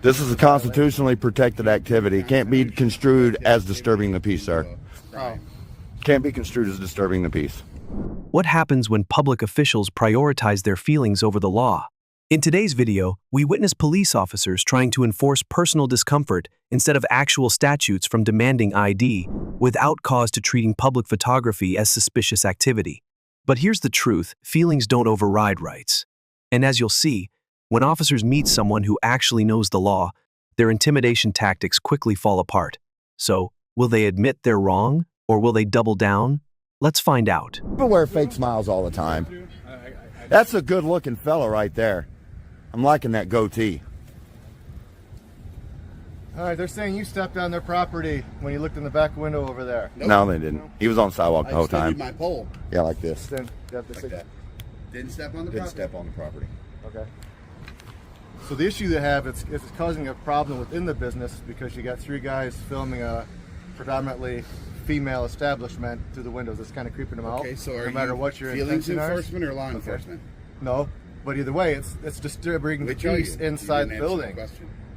This is a constitutionally protected activity. It can't be construed as disturbing the peace, sir. Can't be construed as disturbing the peace. What happens when public officials prioritize their feelings over the law? In today's video, we witness police officers trying to enforce personal discomfort instead of actual statutes from demanding ID, without cause to treating public photography as suspicious activity. But here's the truth: feelings don't override rights. And as you'll see, when officers meet someone who actually knows the law, their intimidation tactics quickly fall apart. So, will they admit they're wrong, or will they double down? Let's find out. People wear fake smiles all the time. That's a good-looking fella right there. I'm liking that goatee. All right, they're saying you stepped on their property when you looked in the back window over there. Nope. No, they didn't. He was on the sidewalk the whole time. My pole. Yeah, like this. Then, Like that. Didn't step on the property. Didn't step on the property. Okay. So the issue they have is it's causing a problem within the business because you got 3 guys filming a predominantly female establishment through the windows. It's kind of creeping them out. Okay, so are no matter you what your feelings intention enforcement or law enforcement? No, but either way, it's disturbing the peace inside the building.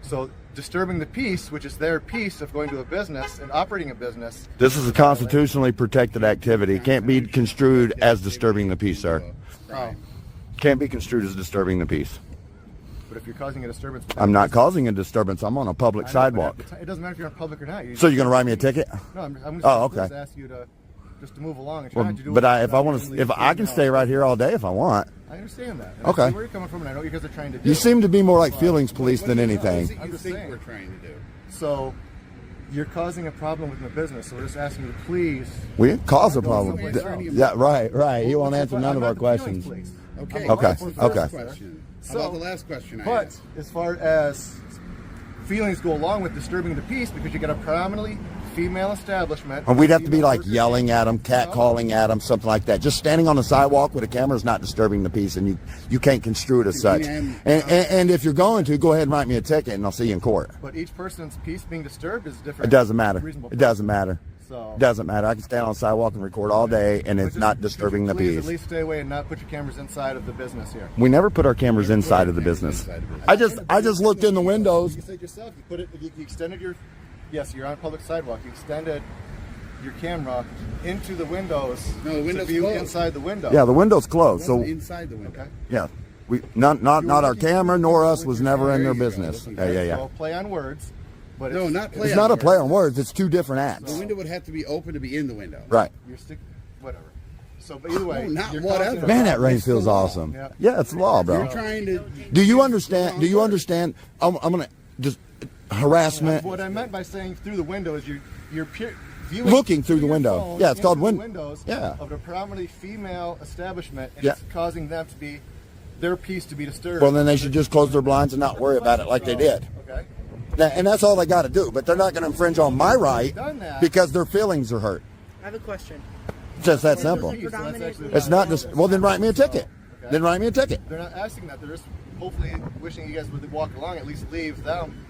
So disturbing the peace, which is their peace of going to a business and operating a business. This is a constitutionally protected activity. It can't be construed as disturbing the peace, sir. Can't be construed as disturbing the peace. But if you're causing a disturbance, I'm not causing a disturbance. I'm on a public sidewalk. It doesn't matter if you're on public or not. So you're going to write me a ticket? No, I'm just just ask you to just to move along and try Well, to do. but if I can stay right here all day if I want. I understand that. And Okay. I see where you're coming from, and I know what you guys are trying to do. You seem to be more like feelings police than anything. I'm just saying. We're trying to do. So you're causing a problem with the business. So we're just asking you to please. We didn't cause a problem. someplace else. Yeah, right. He won't answer none of our questions. Okay. Okay, okay. Last question. How about the last question I But asked? as far as feelings go along with disturbing the peace, because you got a predominantly female establishment. And we'd have to be like yelling at them, catcalling at them, something like that. Just standing on the sidewalk with a camera is not disturbing the peace, and you can't construe it as such. And if you're going to, go ahead and write me a ticket, and I'll see you in court. But each person's peace being disturbed is different. It doesn't matter. Reasonable It doesn't matter. So It doesn't matter. I can stand on the sidewalk and record all day, and it's not disturbing the please peace. At least stay away and not put your cameras inside of the business here. We never put our cameras inside of the business. I just looked in the windows. You said yourself. You put it. You extended your. Yes, you're on public sidewalk. You extended your camera into the windows. No, the window's to view closed. inside the window. Yeah, the window's closed. So inside the window. Okay. yeah, we not our camera nor us was never in their business. Yeah. So play on words. But No, not play. It's not a play on words. It's two different acts. The window would have to be open to be in the window. Right. You're whatever. So, but either way, No, not you're whatever. causing a Man, that problem. rain It's feels the law. awesome. Yeah. Yeah, it's the law, You're bro. trying to. Do you understand? Do you understand? I'm gonna just harassment. What I meant by saying through the window is you're viewing Looking through the your window. phone Yeah, it's called into the windows. windows Yeah. of a predominantly female establishment, and Yeah. it's causing them to be their peace to be disturbed. Well, then they should just close their blinds and not worry about it like they did. Okay. And that's all they got to do. But they're not going to infringe on my right because their feelings are hurt. I have a question. It's just that simple. It's not just. Well, then write me a ticket. Okay. Then write me a ticket. They're not asking that. They're just hopefully wishing you guys would walk along, at least leave them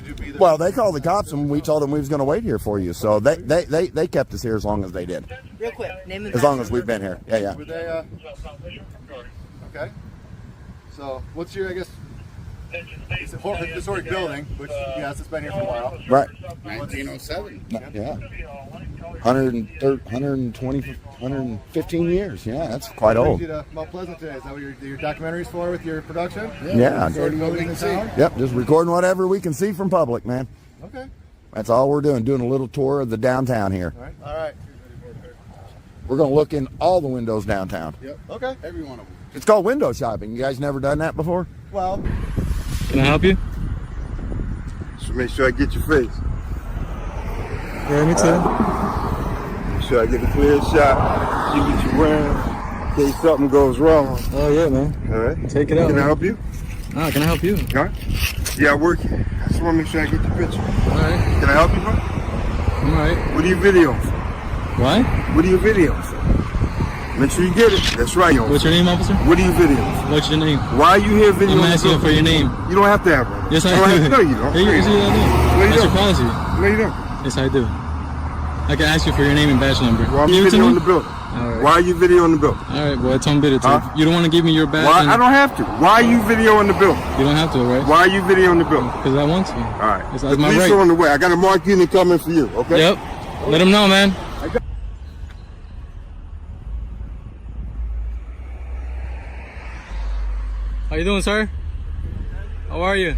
to be the. Well, they called the cops and we told them we was going to wait here for you. So they kept us here as long as they did. Real quick, name and As long as we've been here. Yeah. Were they, okay. So, what's your, I guess, it's a historic building, which, yes, it's been here for a while. Right. 1907. Yeah. 120, 115 years. Yeah, that's quite What old. brings you to Mount Pleasant today? Is that what your documentary's for with your production? Yeah. Historic buildings in town? Yep, just recording whatever we can see from public, man. Okay. That's all we're doing a little tour of the downtown here. All right. We're going to look in all the windows downtown. Yep. Okay. Every one of them. It's called window shopping. You guys never done that before? Well, Can I help you? So make sure I get your face. Yeah, me too. Make sure I get a clear shot. See what you're wearing. In case something goes wrong. Oh yeah, man. All right. Take it out. Can I man. help you? Ah, can I help you? Huh? Yeah, I work here. I just want to make sure I get your picture. All right. Can I help you, bro? All right. What are your videos? What? What are your videos? Make sure you get it. That's right. What's your name, officer? What are your videos? What's your name? Why are you here videoing? I'm asking you for your name. You don't have to have one. Yes, I don't do. have to, no, you don't. Hey, yes, I do. No, you That's your don't. policy. No, you don't. Yes, I do. I can ask you for your name and badge number. Well, I'm Give it to videoing me? the building. Alright. Why are you videoing the building? Alright, boy, it's on video tape. Huh? You don't want to give me your badge? Why? and- I don't have to. Why are you videoing the building? You don't have to, right? Why are you videoing the building? Because I want to. All right. It's The my police right. are on the way. I got a marked unit coming for you, okay? Yep. Let him know, man. How you doing, sir? How are you?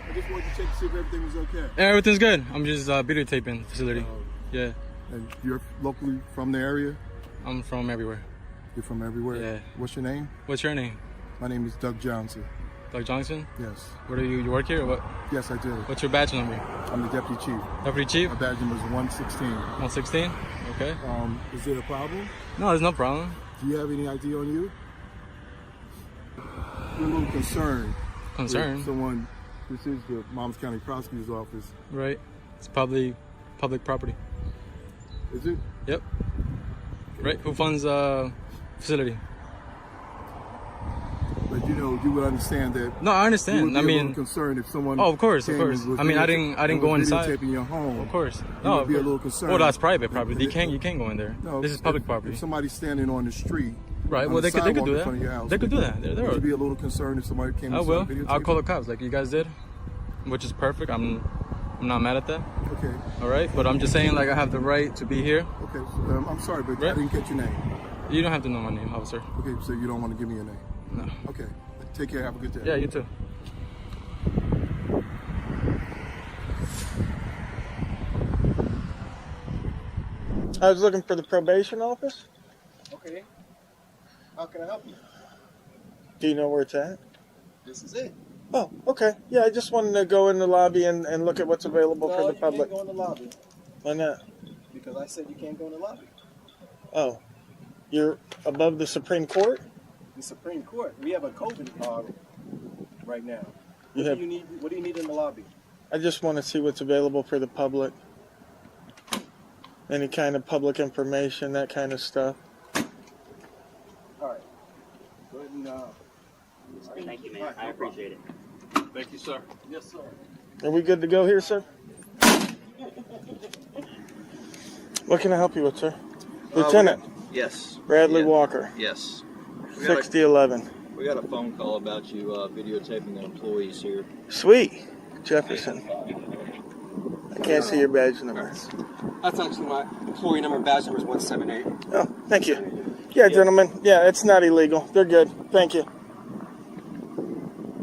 I just wanted to check to see if everything was okay. Yeah, everything's good. I'm just videotaping facility. Yeah, And you're locally from the area? I'm from everywhere. You're from everywhere? Yeah. What's your name? What's your name? My name is Doug Johnson. Doug Johnson? Yes. What are you? You work here or what? Yes, I do. What's your badge number? I'm the deputy chief. Deputy Chief? My badge number is 116. 116? Okay. Is there a problem? No, there's no problem. Do you have any ID on you? We're a little concerned. Concern? With someone, this is the Monmouth County Prosecutor's Office. Right. It's public property. Is it? Yep. Right. Who funds facility? But you know, you would understand that. No, I You would understand. be I a little mean, concerned if someone. oh, of course, of came course. and was I mean, I didn't and go was inside. videotaping your home. Of course. You No, would be a little concerned. well, that's private property. If- You can't go in there. No, This is public property. If somebody's standing on the street. Right. on Well, the they could sidewalk do in that. front of your house, They could do that. Would you be a little concerned if somebody came I and will. started I'll videotaping? call the cops like you guys did, which is perfect. I'm not mad at that. Okay. All right. But I'm just saying, like, I have the right to be here. Okay. I'm sorry, but I Right. didn't get your name. You don't have to know my name, officer. Okay, so you don't want to give me your name. No. Okay. Take care. Have a good day. Yeah, you too. I was looking for the probation office. Okay. How can I help you? Do you know where it's at? This is it. Oh, okay. Yeah, I just wanted to go in the lobby and look at what's available for the public. You can't go in the lobby Why not? because I said you can't go in the lobby. Oh, you're above the Supreme Court? The Supreme Court. We have a COVID right now. You What have- do you need? What do you need in the lobby? I just want to see what's available for the public. Any kind of public information, that kind of stuff. All right. Go ahead and. Thank you, man. I appreciate it. Thank you, sir. Yes, sir. Are we good to go here, sir? What can I help you with, sir? Lieutenant Yes. Bradley Yeah. Walker, Yes. We got, 6011. a phone call about you videotaping the employees here. Sweet. Jefferson. I can't see your badge number. That's actually my employee number. Badge number is 178. Oh, thank you. Yeah, gentlemen. Yeah, it's not illegal. They're good. Thank you.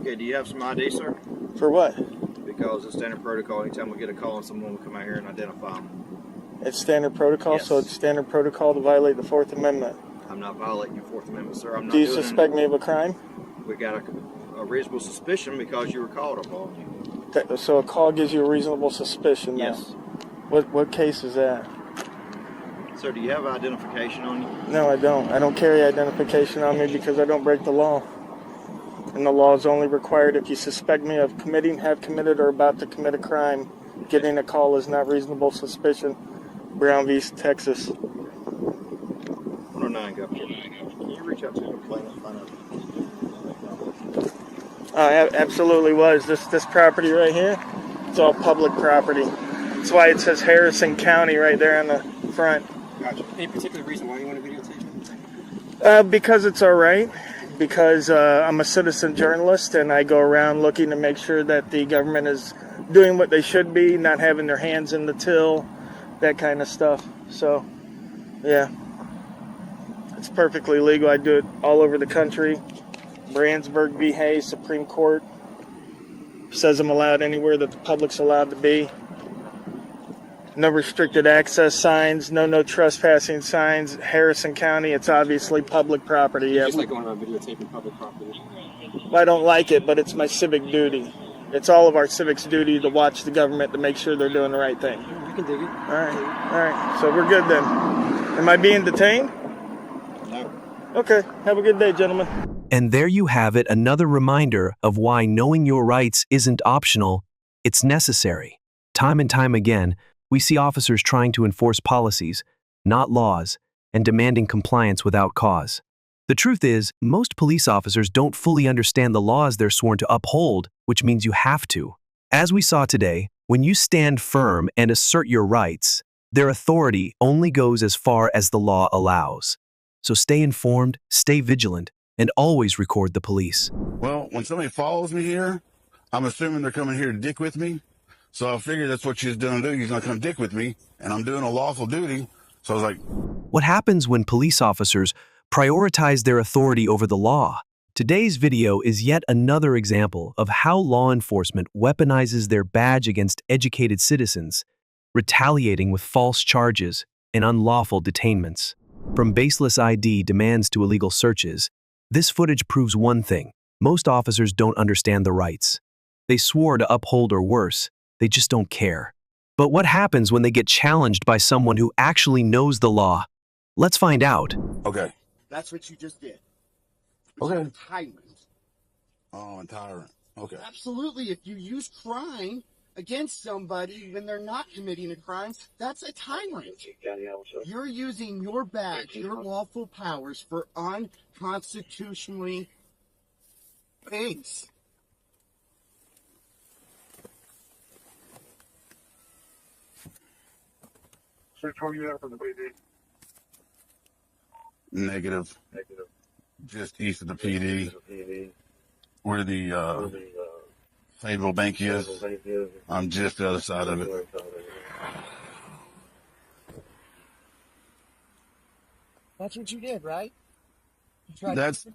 Okay, do you have some ID, sir? For what? Because it's standard protocol. Anytime we get a call on someone, we come out here and identify them. It's standard protocol, Yes. so it's standard protocol to violate the Fourth Amendment. I'm not violating your Fourth Amendment, sir. I'm not Do you doing suspect me of a crime? We got a reasonable suspicion because you were called upon. So a call gives you a reasonable suspicion now? Yes. What case is that? Sir, do you have identification on you? No, I don't. I don't carry identification on me because I don't break the law. And the law is only required if you suspect me of committing, have committed, or about to commit a crime. Getting a call is not reasonable suspicion. Brown v. Texas. 109, Governor. Can you reach out to the complainant and find out? Absolutely was. This property right here, it's all public property. That's why it says Harrison County right there on the front. Gotcha. Any particular reason why you want to videotape? Because it's all right. Because I'm a citizen journalist and I go around looking to make sure that the government is doing what they should be, not having their hands in the till, that kind of stuff. So, yeah. It's perfectly legal. I do it all over the country. Brandsburg v. Hayes, Supreme Court says I'm allowed anywhere that the public's allowed to be. No restricted access signs, no trespassing signs. Harrison County, it's obviously public property. You Yeah, just like going around videotaping public property. I don't like it, but it's my civic duty. It's all of our civic's duty to watch the government to make sure they're doing the right thing. You can dig it. All right. So we're good then. Am I being detained? No. Okay. Have a good day, gentlemen. And there you have it, another reminder of why knowing your rights isn't optional, it's necessary. Time and time again, we see officers trying to enforce policies, not laws, and demanding compliance without cause. The truth is, most police officers don't fully understand the laws they're sworn to uphold, which means you have to. As we saw today, When you stand firm and assert your rights, their authority only goes as far as the law allows. So stay informed, stay vigilant, and always record the police. Well, when somebody follows me here, I'm assuming they're coming here to dick with me. So I figured that's what she's doing. He's going to come dick with me, and I'm doing a lawful duty. So I was like, what happens when police officers prioritize their authority over the law? Today's video is yet another example of how law enforcement weaponizes their badge against educated citizens, retaliating with false charges and unlawful detainments. From baseless ID demands to illegal searches, this footage proves one thing: most officers don't understand the rights. They swore to uphold, or worse, they just don't care. But what happens when they get challenged by someone who actually knows the law? Let's find out. okay. That's what you just did. Okay. A tyrant. Oh, a tyrant. Okay. Absolutely. If you use crime against somebody when they're not committing a crime, that's a tyrant. You're using your badge, your lawful powers for unconstitutionally things. Negative. Just east of the PD. Where the Fayetteville Bank is. I'm just the other side of it. That's what you did, right? You tried That's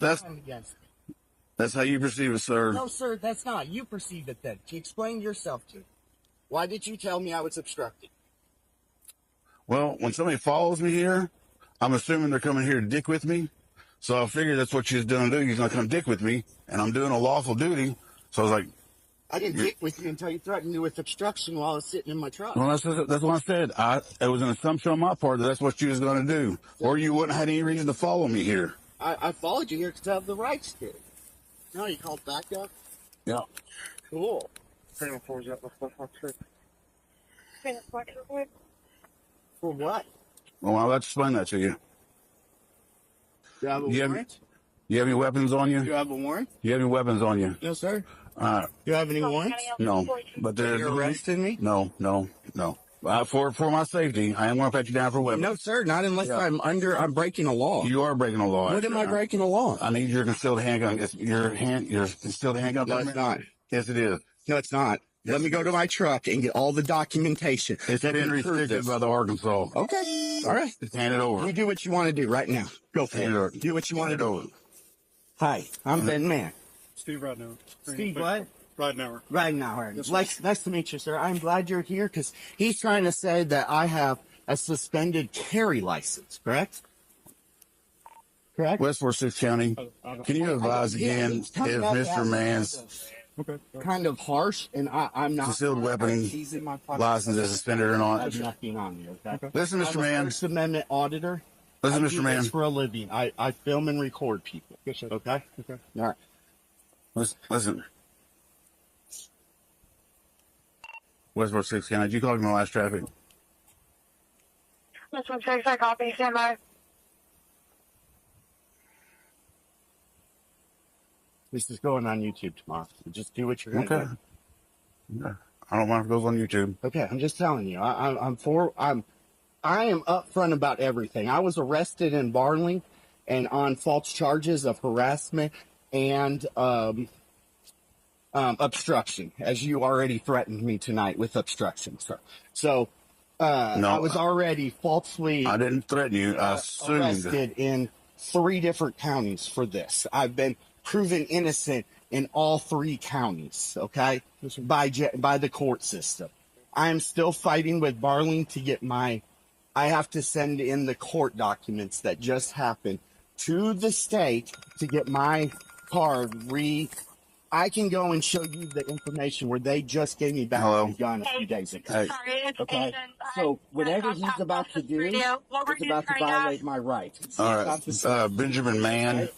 how you perceive it, sir. No, sir, that's not. You perceive it then. Explain yourself to me. Why did you tell me I was obstructing? Well, when somebody follows me here, I'm assuming they're coming here to dick with me. So I figured that's what she's going to do. He's going to come dick with me, and I'm doing a lawful duty. So I was like, I didn't dick with you until you threatened me with obstruction while I was sitting in my truck. well, that's what I said. It was an assumption on my part that that's what she was going to do, or you wouldn't have had any reason to follow me here. I followed you here because I have the rights to. No, you called back up? Yeah. Cool. For what? Well, I'll explain that to you. Do you have a warrant? You have any weapons on you? Do you have a warrant? You have any weapons on you? No, sir. Do you have any warrants? No. But You're arresting me? No. For my safety, I am going to pat you down for weapons. No, sir. Not unless I'm breaking a law. You are breaking a law. What am I breaking a law? I need your concealed handgun. Your concealed handgun. No, it's not. Yes, it is. No, it's not. Let me go to my truck and get all the documentation. It's been restricted by the Arkansas. Okay. All right. Just hand it over. You do what you want to do right now. Go for it. Do what you want to do. Hi, I'm Ben Mann. Steve Ridenour. Steve what? Ridenour. Ridenour. Yes, Nice to meet you, sir. I'm glad you're here because he's trying to say that I have a suspended carry license, correct? Correct? West 46 County. Can you advise again if Mr. Mann's kind of harsh, and I'm not concealed weapon license is suspended or not? There's nothing on you, okay? Listen, Mr. Mann. First Amendment auditor. Listen, I Mr. do Mann. this for a living. I film and record people. Yes, sir. Okay? Okay. All right. Listen. West 46 County. Did you call me last traffic? West 46, I copy. Stand by. This is going on YouTube tomorrow. So just do what you're going to do. Yeah. I don't mind if it goes on YouTube. Okay, I'm just telling you. I am upfront about everything. I was arrested in Barling and on false charges of harassment and obstruction, as you already threatened me tonight with obstruction, sir. So No, I was already falsely I didn't threaten you. I assumed. arrested in 3 different counties for this. I've been proven innocent in all 3 counties, okay, by the court system. I'm still fighting with Barling to get I have to send in the court documents that just happened to the state to get my card I can go and show you the information where they just gave me back the gun a few days ago. Sorry, Okay, so whatever he's about to do is about to violate my rights. All right. Benjamin Mann.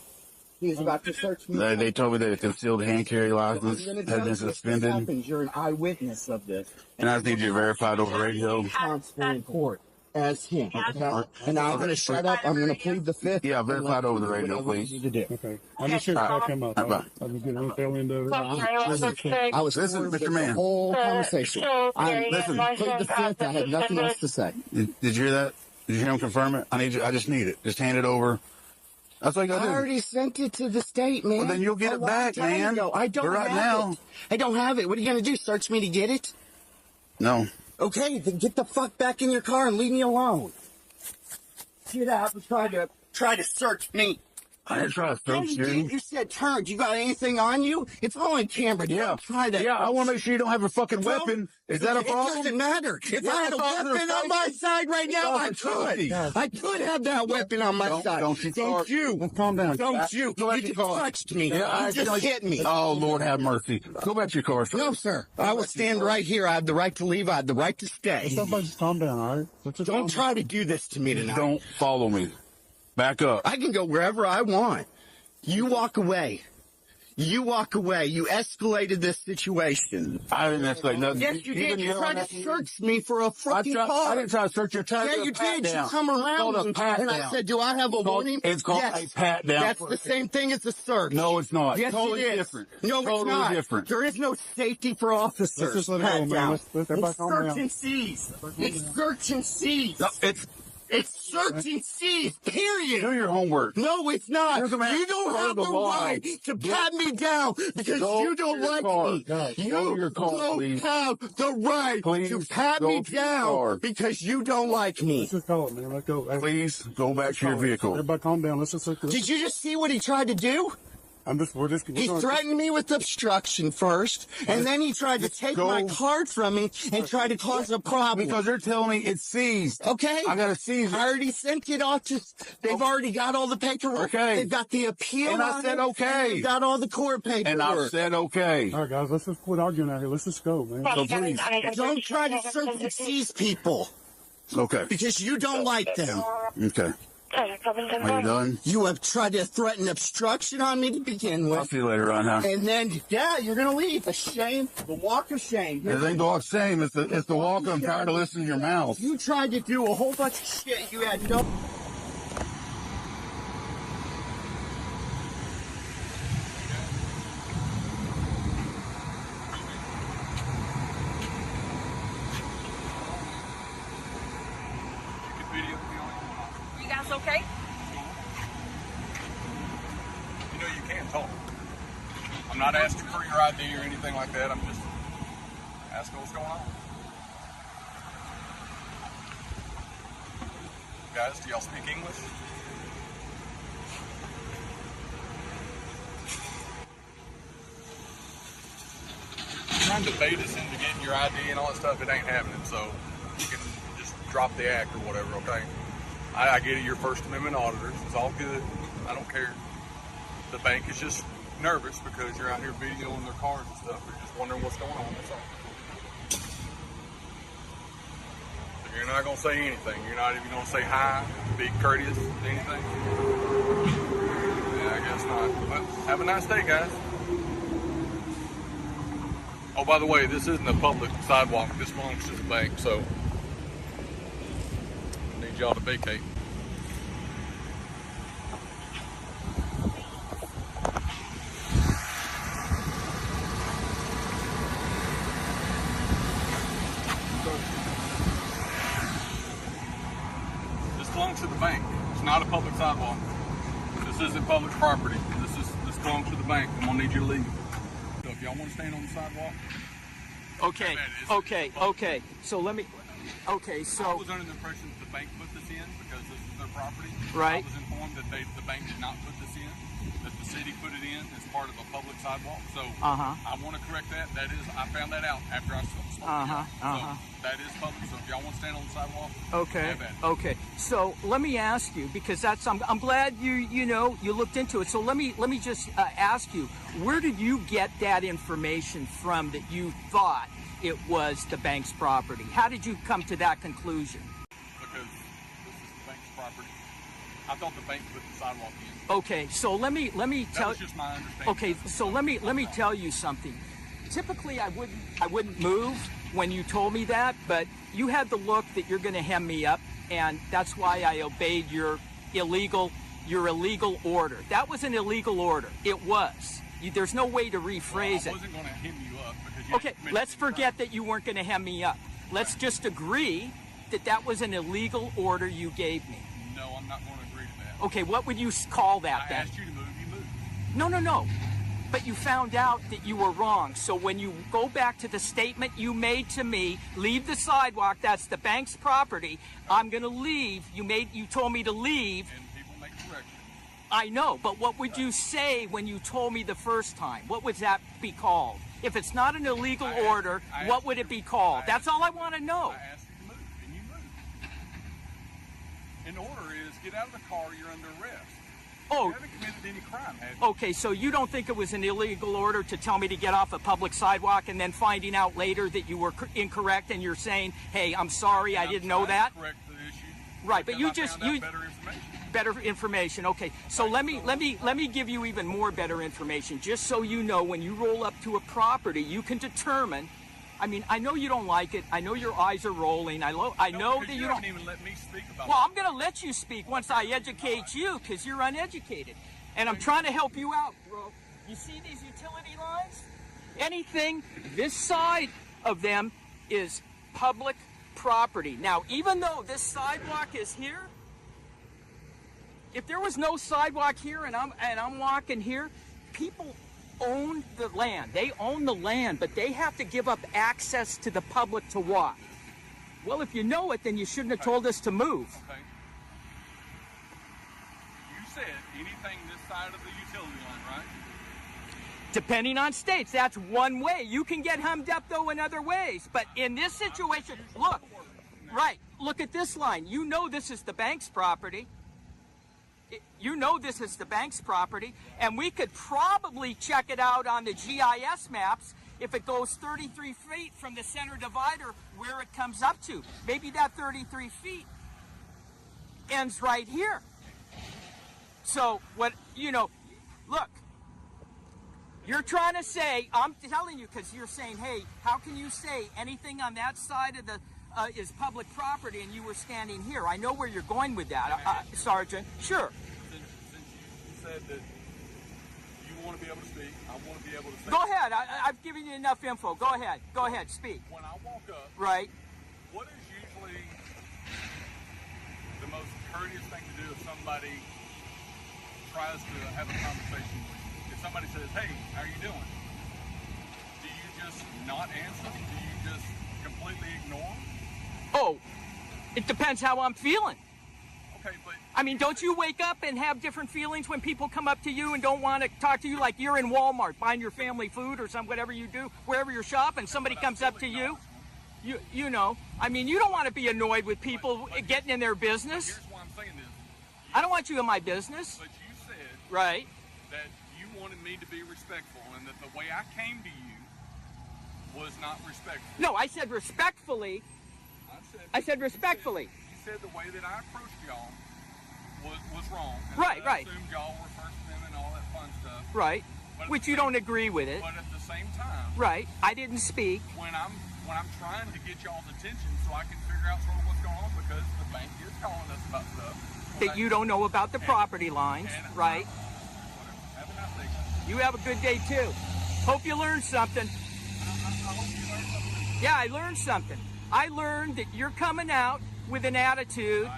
He's about to search me. They told me that a concealed hand carry license had been suspended. You're an eyewitness of this. And I just need you verified over radio. Constable in court. as him. Okay? And I'm going to shut up. I'm going to plead the fifth. Yeah, verify it over the radio, please. Okay. I'm just here to back him up. Bye. I'm getting on the tail end of it. I was Listen, forward with Mr. Man. the whole conversation. Listen. Plead the fifth. I had nothing else to say. Did you hear that? Did you hear him confirm it? I just need it. Just hand it over. That's what I got to do. I already sent it to the state, man. Well, then you'll get it back, man. I don't But right have now, it. I don't have it. What are you going to do? Search me to get it? no. Okay, then get the fuck back in your car and leave me alone. Get out and try to search me. I didn't try to search you. You said turn. You got anything on you? It's all on camera. Don't try that. Yeah, I want to make sure you don't have a fucking weapon. Is that a problem? It doesn't matter. If I had a weapon on my side right now, I could. I could have that weapon on my side. Don't you. Calm down. Don't you. Go back to You your car. touched me. Yeah, You just hit me. Oh, Lord have mercy. Go back to your car, sir. No, sir. I will stand right here. I have the right to leave. I have the right to stay. Somebody just calm down, all right? Don't try to do this to me tonight. Don't follow me. Back up. I can go wherever I want. You walk away. You walk away. You escalated this situation. I didn't escalate nothing. Yes, you did. You tried to search me for a fucking car. I didn't try to search your tire. Yeah, you did. You come around and I said, do I have a warning? It's called a pat down. That's the same thing as a search. No, it's not. Yes, totally it is. different. No, totally it's not. different. There is no safety for officers. Let's just let it go, man. Let's everybody It's calm search down. and seize. It's search and seize. No, It's search and seize, period. do your homework. No, it's not. Here's the man. You don't Follow have the the law. right to pat me down because Go you don't to your like car. me. Guys, You go to your car, don't please. have the right Please to pat go me to your down car. because you don't like me. Let's just call it, man. Let's go. Hey, Please go back to your vehicle. everybody calm down. Let's just Did you just see what he tried to do? He threatened me with obstruction first, and then he tried to take my card from me and try to cause a problem. Because they're telling me it's seized. Okay. I got to seize it. I already sent it off to, they've already got all the paperwork. Okay. They've got the appeal. And I on said it, okay. and they've got all the court paperwork. And I said okay. All right, guys, let's just quit arguing out here. Let's just go, man. So please. Don't try to search and seize people Okay. because you don't like them. Okay. Are you done? You have tried to threaten obstruction on me to begin with. I'll see you later on, huh? And then, yeah, you're going to leave. A shame. The walk of shame. It ain't the walk of shame. It's the walk. I'm tired of listening to your mouth. You tried to do a whole bunch of shit. You had no... You guys okay? You know you can't talk. I'm not asking for your ID or anything like that. I'm just asking what's going on. Guys, do y'all speak English? Trying to bait us into getting your ID and all that stuff, it ain't happening. So you can just drop the act or whatever, okay? I get it, you're First Amendment auditors. It's all good. I don't care. The bank is just nervous because you're out here videoing their cars and stuff. They're just wondering what's going on. That's all. So you're not going to say anything. You're not even going to say hi, be courteous, anything. Yeah, I guess not. But have a nice day, guys. Oh, by the way, this isn't a public sidewalk. This belongs to the bank, so I need y'all to vacate. This belongs to the bank. It's not a public sidewalk. This isn't public property. This belongs to the bank. I'm gonna need you to leave. So if y'all want to stand on the sidewalk. Okay. So let me. Okay, so I was under the impression that the bank put this in because this is their property. Right. I was informed that the bank did not put this in, that the city put it in as part of a public sidewalk. So I want to correct that. That is, I found that out after I spoke to y'all. So that is public. So if y'all want to stand on the sidewalk, have at it. Okay. So let me ask you, because that's I'm glad you looked into it. So let me just ask you, where did you get that information from that you thought it was the bank's property? How did you come to that conclusion? Because this is the bank's property. I thought the bank put the sidewalk in. Okay, so let me tell. That's just my understanding. Okay, so let me tell you something. Typically, I wouldn't move when you told me that, but you had the look that you're going to hem me up, and that's why I obeyed your illegal order. That was an illegal order. It was. There's no way to rephrase it. I wasn't going to hem you up because you Okay, let's forget that you weren't going to hem me up. Let's just agree that that was an illegal order you gave me. No, I'm not going to agree to that. Okay, what would you call that then? I asked you to move, you moved. No. But you found out that you were wrong. So when you go back to the statement you made to me, leave the sidewalk, that's the bank's property, I'm going to leave. You told me to leave. And people make corrections. I know, but what would you say when you told me the first time? What would that be called? If it's not an illegal order, what would it be called? That's all I want to know. I asked you to move, and you moved. An order is get out of the car, you're under arrest. Oh. You haven't committed any crime, have you? Okay, so you don't think it was an illegal order to tell me to get off a public sidewalk and then finding out later that you were incorrect and you're saying, hey, I'm sorry, I didn't know that? Correct the issue. Right, but you just better information. Better information. Okay, so let me give you even more better information, just so you know when you roll up to a property, you can determine. I mean, I know you don't like it. I know your eyes are rolling. I know that you don't even let me speak about. Well, I'm going to let you speak once I educate you, because you're uneducated, and I'm trying to help you out, bro. You see these utility lines? Anything this side of them is public property. Now, even though this sidewalk is here, if there was no sidewalk here and I'm walking here, people own the land. They own the land, but they have to give up access to the public to walk. Well, if you know it, then you shouldn't have told us to move. Okay. You said anything this side of the utility line, right? Depending on states, that's one way. You can get hemmed up, though, in other ways. But in this situation, look, right, look at this line. You know this is the bank's property. You know this is the bank's property, and we could probably check it out on the GIS maps if it goes 33 feet from the center divider where it comes up to. Maybe that 33 feet ends right here. So what, look, you're trying to say, I'm telling you, because you're saying, hey, how can you say anything on that side of the is public property and you were standing here? I know where you're going with that, Sergeant. Sure. Since you said that you want to be able to speak, I want to be able to say. Go ahead. I've given you enough info. Go ahead. Go ahead. Speak. When I walk up, right. What is usually the most courteous thing to do if somebody tries to have a conversation with you? If somebody says, hey, how are you doing? Do you just not answer? Do you just completely ignore? Oh, it depends how I'm feeling. Okay, but I mean, don't you wake up and have different feelings when people come up to you and don't want to talk to you, like you're in Walmart buying your family food or whatever you do, wherever you're shopping, somebody comes up to you? You know, I mean, you don't want to be annoyed with people getting in their business. Here's why I'm saying this. I don't want you in my business. But you said right that you wanted me to be respectful and that the way I came to you was not respectful. No, I said respectfully. I said respectfully. You said the way that I approached y'all was wrong. And Right. I assumed y'all were First Amendment and all that fun stuff. Right. Which you don't agree with it. But at the same time. Right. I didn't speak. When I'm trying to get y'all's attention so I can figure out sort of what's going on because the bank is calling us about stuff. That you don't know about the property lines. Right. Whatever. Have a nice day, guys. You have a good day too. Hope you learned something. I hope you learned something. Yeah, I learned something. I learned that you're coming out with an attitude.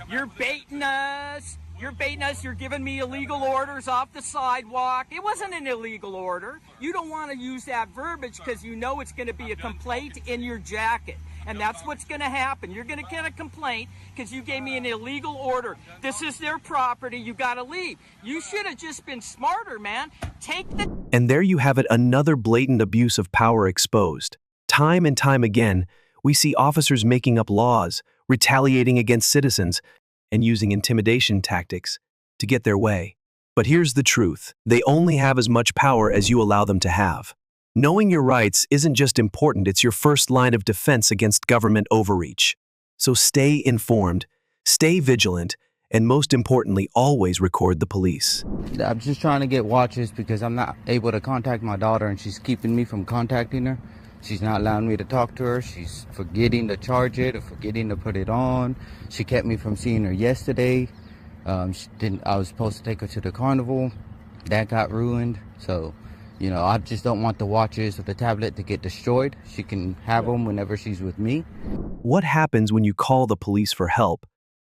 You're baiting us. You're baiting us. You're giving me illegal orders off the sidewalk. It wasn't an illegal order. You don't want to use that verbiage because you know it's going to be a complaint in your jacket. And that's what's going to happen. You're going to get a complaint because you gave me an illegal order. This is their property. You got to leave. You should have just been smarter, man. Take the... And there you have it, another blatant abuse of power exposed. Time and time again, we see officers making up laws, retaliating against citizens, and using intimidation tactics to get their way. But here's the truth. They only have as much power as you allow them to have. Knowing your rights isn't just important, it's your first line of defense against government overreach. So stay informed, stay vigilant, and most importantly, always record the police. I'm just trying to get watches because I'm not able to contact my daughter and she's keeping me from contacting her. She's not allowing me to talk to her. She's forgetting to charge it or forgetting to put it on. She kept me from seeing her yesterday. I was supposed to take her to the carnival. That got ruined. So, you know, I just don't want the watches or the tablet to get destroyed. She can have them whenever she's with me. What happens when you call the police for help,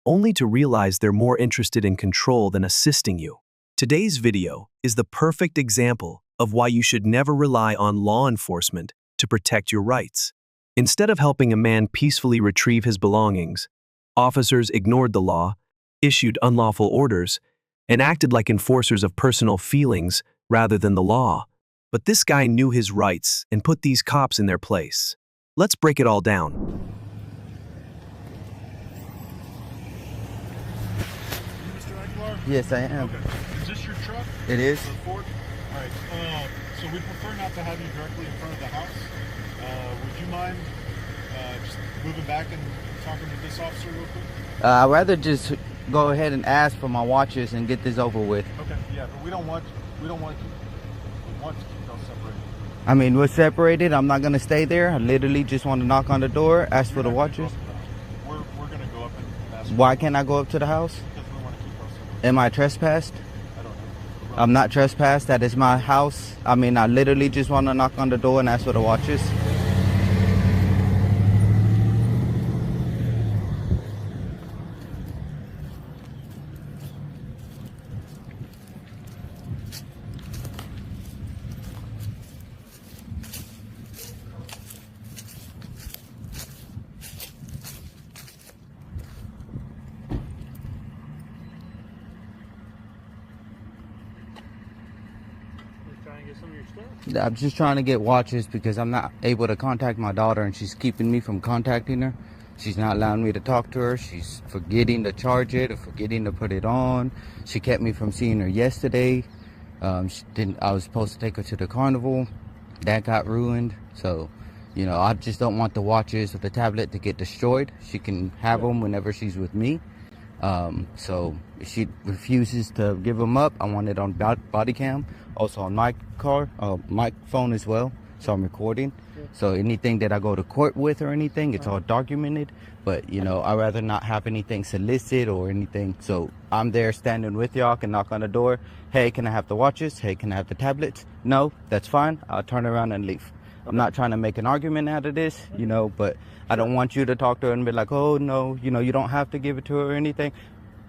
only to realize they're more interested in control than assisting you? Today's video is the perfect example of why you should never rely on law enforcement to protect your rights. Instead of helping a man peacefully retrieve his belongings, officers ignored the law, issued unlawful orders, and acted like enforcers of personal feelings rather than the law. But this guy knew his rights and put these cops in their place. Let's break it all down. Yes, I am. Okay. Is this your truck? It is. Ford? All right. So we prefer not to have you directly in front of the house. Would you mind just moving back and talking to this officer real quick? I'd rather just go ahead and ask for my watches and get this over with. Okay. Yeah, but we want to keep those separated. I mean, we're separated. I'm not going to stay there. I literally just want to knock on the door, ask for the watches. We're going to go up and ask. Why can't I go up to the house? Because we want to keep those separated. Am I trespassed? I don't know. I'm not trespassed. That is my house. I mean, I literally just want to knock on the door and ask for the watches. I'm just trying to get watches because I'm not able to contact my daughter and she's keeping me from contacting her. She's not allowing me to talk to her. She's forgetting to charge it or forgetting to put it on. She kept me from seeing her yesterday. I was supposed to take her to the carnival. That got ruined. So, you know, I just don't want the watches or the tablet to get destroyed. She can have them whenever she's with me. So if she refuses to give them up, I want it on body cam, also on my car, my phone as well. So I'm recording. So anything that I go to court with or anything, it's all documented. But, you know, I'd rather not have anything solicit or anything. So I'm there standing with y'all, can knock on the door. Hey, can I have the watches? Hey, can I have the tablets? No, that's fine. I'll turn around and leave. I'm not trying to make an argument out of this, you know, but I don't want you to talk to her and be like, oh, no, you know, you don't have to give it to her or anything.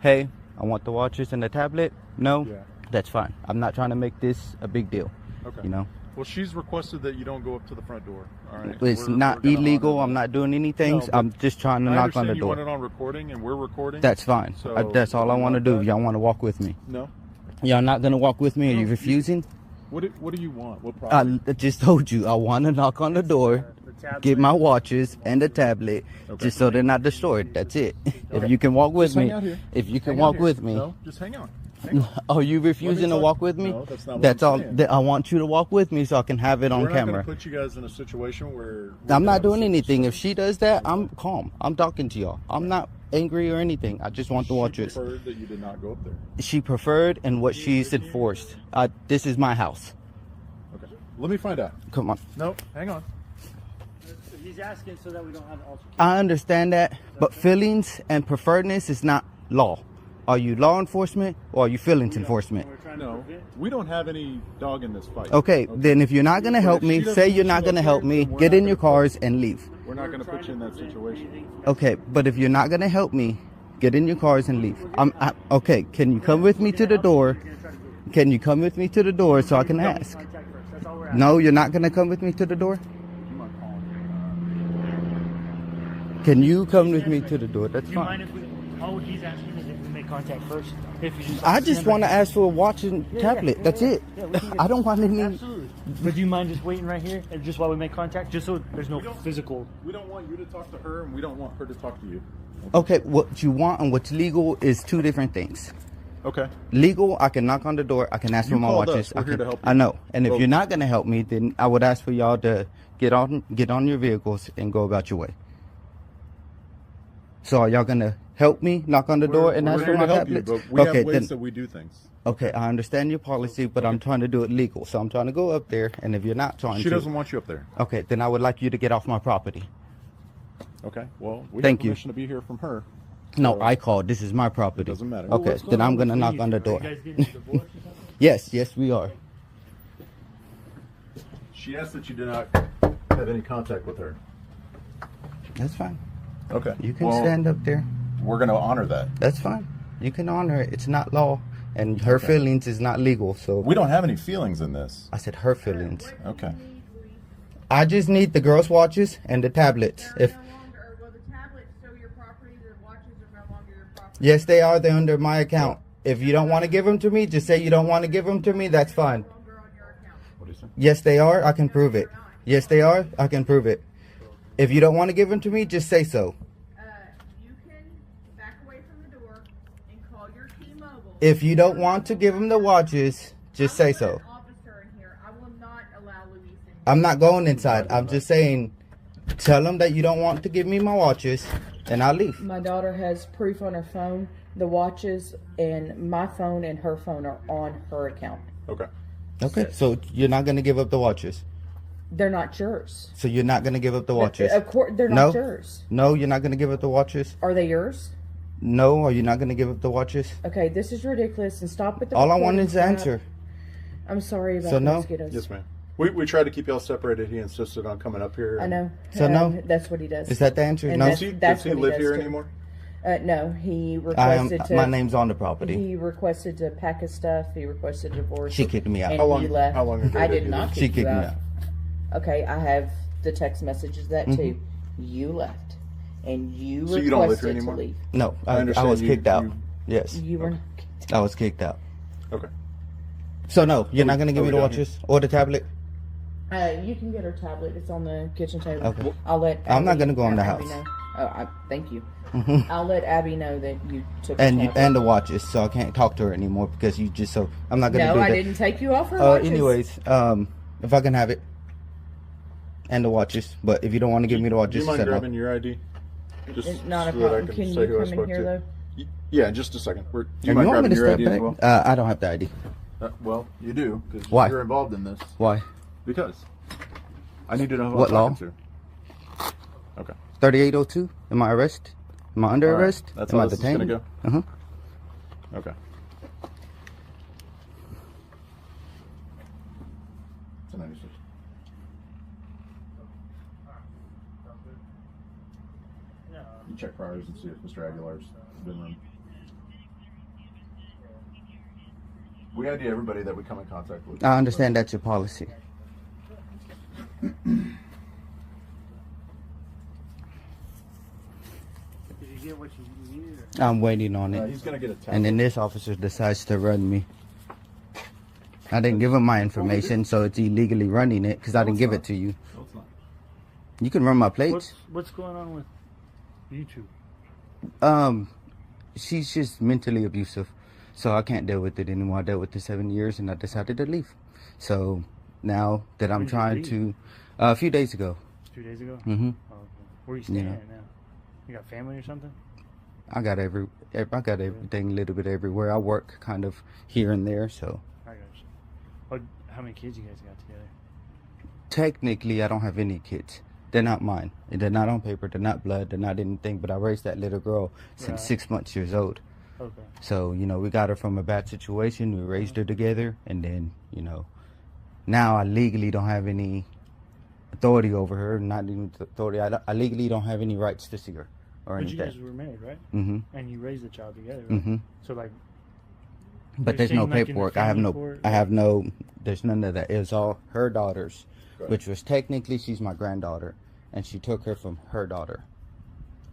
Hey, I want the watches and the tablet. No, that's fine. I'm not trying to make this a big deal, you know. Well, she's requested that you don't go up to the front door. All right. It's not illegal. I'm not doing anything. No, I'm just trying to knock on the you door. want it on recording and we're recording. That's fine. So That's all I want to do. Y'all want to walk with me? No. Y'all not going to walk with me? Are you refusing? What do you want? What problem? I just told you I want to knock on the door, get my watches and the tablet, just so they're not destroyed. That's it. If you can walk with me, if you can walk with me. No, just hang on. Are you refusing to walk with me? No, that's not what that's I'm all. saying. I want you to walk with me so I can have it on We're not camera. gonna put you guys in a situation where I'm not doing anything. If she does that, I'm calm. I'm talking to y'all. I'm not angry or anything. I just want the watches. She preferred that you did not go up there. She preferred and what she's enforced. This is my house. Okay. Let me find out. Come on. No, hang on. He's asking so that we don't have an altercation. I understand that, but feelings and preferredness is not law. Are you law enforcement or are you feelings enforcement? No, we don't have any dog in this fight. Okay, then if you're not going to help me, say you're not going to help me, get in your cars and leave. We're not going to put you in that situation. Okay, but if you're not going to help me, get in your cars and leave. Okay, can you come with me to the door? Can you come with me to the door so I can ask? No, you're not going to come with me to the door? Can you come with me to the door? That's fine. All he's asking is if we make contact first. I just want to ask for a watch and tablet. That's it. I don't want any. Absolutely. But do you mind just waiting right here and just while we make contact, just so there's no physical? We don't want you to talk to her, and we don't want her to talk to you. Okay, what you want and what's legal is two different things. Okay. Legal, I can knock on the door. I can ask for my watches. We're here to help you. I know. And if you're not going to help me, then I would ask for y'all to get on your vehicles and go about your way. So are y'all going to help me knock on the door and ask for my tablets? But we have ways that we do things. Okay, I understand your policy, but I'm trying to do it legal. So I'm trying to go up there, and if you're not trying to... She doesn't want you up there. Okay, then I would like you to get off my property. Okay, well, we Thank have permission to be here from her. No, I called. This is my property. It doesn't matter. Okay, then I'm going to knock on the door. Are you guys getting a divorce or something? Yes, we are. She asked that you did not have any contact with her. That's fine. Okay. You can stand up there. We're going to honor that. That's fine. You can honor it. It's not law, and her feelings is not legal. So we don't have any feelings in this. I said her feelings. Okay. I just need the girls' watches and the tablets. Yes, they are. They're under my account. If you don't want to give them to me, just say you don't want to give them to me. That's fine. What do you say? Yes, they are. I can prove it. Yes, they are. I can prove it. If you don't want to give them to me, just say so. You can back away from the door and call your T-Mobile. If you don't want to give them the watches, just say so. I will not allow Luis in. I'm not going inside. I'm just saying, tell them that you don't want to give me my watches, and I'll leave. My daughter has proof on her phone. The watches and my phone and her phone are on her account. Okay. Okay, so you're not going to give up the watches? They're not yours. So you're not going to give up the watches? Of course, they're not yours. No, you're not going to give up the watches? Are they yours? No, are you not going to give up the watches? Okay, this is ridiculous, and stop with the All I want recording is the crap. answer. I'm sorry about So no? mosquitoes. Yes, ma'am. We tried to keep y'all separated. He insisted on coming up here. I know. So no? That's what he does. Is that the answer? And No? That's Does he what live does here too. anymore? No, he requested to... My name's on the property. He requested to pack his stuff. He requested a divorce. She kicked me out. And How long- you left. how long ago I did did you not leave? kick She you kicked me out. out. Okay, I have the text messages of that Mm-hmm. too. You left, and you So requested you don't live here to anymore? leave. No, I I understand was you- kicked out. you- Yes, You were. I was kicked out. Okay. So no, you're not going to give me the done watches or the tablet? You can get her tablet. It's on the kitchen table. Okay. I'll let. I'm not Abby- gonna go in the Abby house. know. Oh, thank you. Mhm. I'll let Abby know that you took. And the tablet. the watches, so I can't talk to her anymore because you just so I'm not gonna No, do that. I didn't take you off her watches. Anyways, if I can have it and the watches, but if you don't want to give me the Do watches, you mind say no. grabbing your ID? Just It's not a so that I problem. Can say you who I come in spoke here to. though? Yeah, in just a second. Do you And mind you want me grabbing to your step ID back? as well? I don't have the ID. Well, you do because Why? you're involved in this. Why? Because I need to know who What I'm law? talking to. Okay. 3802. Am I arrested? Am I under All right. arrest? That's Am how I this is gonna detained? go? Uh huh. Okay. It's a 96. You check priors and see if Mr. Aguilar's been run. We ID everybody that we come in contact with. I understand that's your policy. Did you get what you needed? I'm waiting on it. He's gonna get a tablet. And then this officer decides to run me. I didn't give him my information, so it's illegally running it because I didn't give it to you. No, it's not. You can run my plates. What's going on with YouTube? She's just mentally abusive, so I can't deal with it anymore. I dealt with it 7 years, and I decided to leave. So now that I'm When did you trying leave? to, a few days ago. 2 days ago? Mm-hmm. Oh, okay. Where are you staying Yeah. at now? You got family or something? I got everything a little bit everywhere. I work kind of here and there, so I got you. Oh, how many kids you guys got together? technically I don't have any kids. They're not mine. They're not on paper. They're not blood. They're not anything. But I raised that little girl since Right. 6 months years old. Okay. So, we got her from a bad situation. We raised her together. And then, now I legally don't have any authority over her. Not even authority. I legally don't have any rights to see her or But you anything. guys were married, right? Mm-hmm. And you raised the child together, right? Mm-hmm. So, like, But you're there's no saying, like, in the paperwork. family court, There's none of that. It was all her daughters, which was technically she's my granddaughter, and she took her from her daughter.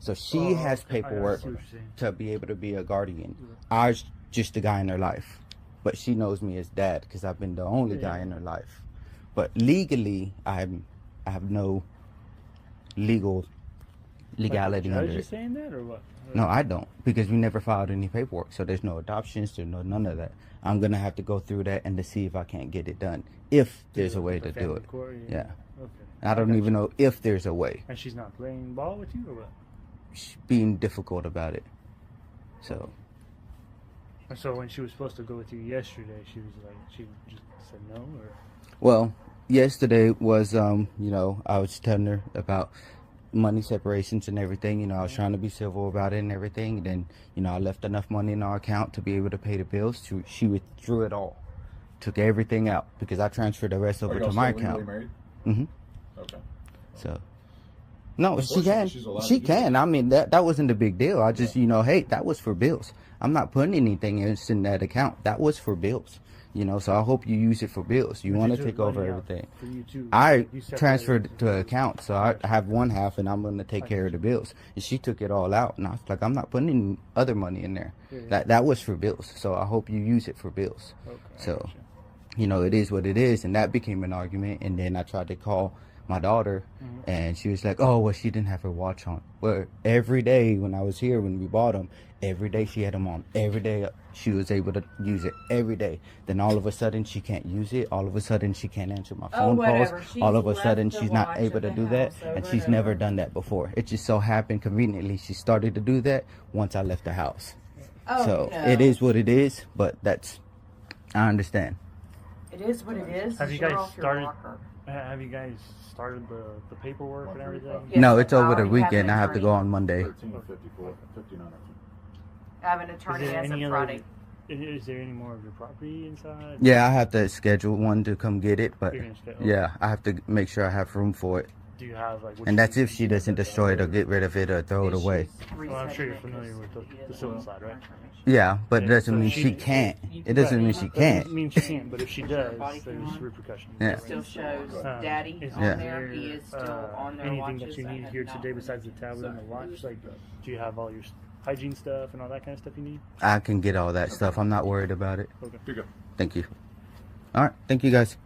So she has okay. I paperwork see what you're saying. to be able to be a guardian. I was just the guy in her life, but she knows me as dad because I've been the only guy in her life. But legally, I have no legality Like, the under judge it. is saying that or what? No, I don't, because we never filed any paperwork. So there's no adoptions, there's none of that. I'm gonna have to go through that and to see if I can't get it done, if there's a way to do family it. court, Yeah. Okay. I don't even know if there's a way. And she's not playing ball with you or what? She's being difficult about it. So. And so when she was supposed to go with you yesterday, she was like, she just said no, or? Well, yesterday was, you know, I was telling her about money separations and everything. You know, I was trying to be civil about it and everything. And then, you know, I left enough money in our account to be able to pay the bills. She withdrew it all, took everything out because I transferred the rest over to my account. Married? Mm-hmm. Okay. So. No, she can. She can. I mean, that wasn't a big deal. I just, you know, hey, that was for bills. I'm not putting anything else in that account. That was for bills. You know, so I hope you use it for bills. You want to take over everything. I transferred to an account, so I have one half, and I'm going to take care of the bills. And she took it all out, and I was like, I'm not putting any other money in there. That was for bills, so I hope you use it for bills. So, you know, it is what it is, and that became an argument. And then I tried to call my daughter, and she was like, oh, well, she didn't have her watch on. Well, every day when I was here, when we bought them, every day she had them on. Every day she was able to use it. Every day. Then all of a sudden she can't use it. All of a sudden she can't answer my phone calls. All of a sudden she's not able to do that, and she's never done that before. It just so happened conveniently she started to do that once I left the house. So it is what it is, but I understand. It is what it is. Have you guys started? Have you guys started the paperwork and everything? Yes, No, it's over the already have weekend. an I have to go on Monday. 1354, 59. I have an attorney as of Friday. Is there any more of your property inside? Yeah, I have to schedule one to come get it, but You're gonna schedule- yeah, I have to make sure I have room for it. Do you have like? And that's if she doesn't destroy it or get rid of it or throw it away. Well, I'm sure you're familiar with the civil side, right? Yeah, but it doesn't so mean she can't. It doesn't mean she can't. Doesn't mean she can't, but if she does, there's repercussions. Yeah. It still shows Daddy Is on there. He is still on their anything watches. that you need here today besides the tablet and the watch? Like, do you have all your hygiene stuff and all that kind of stuff you need? I can get all that stuff. I'm not worried about it. Okay. Here you go. Thank you. All right. Thank you, guys.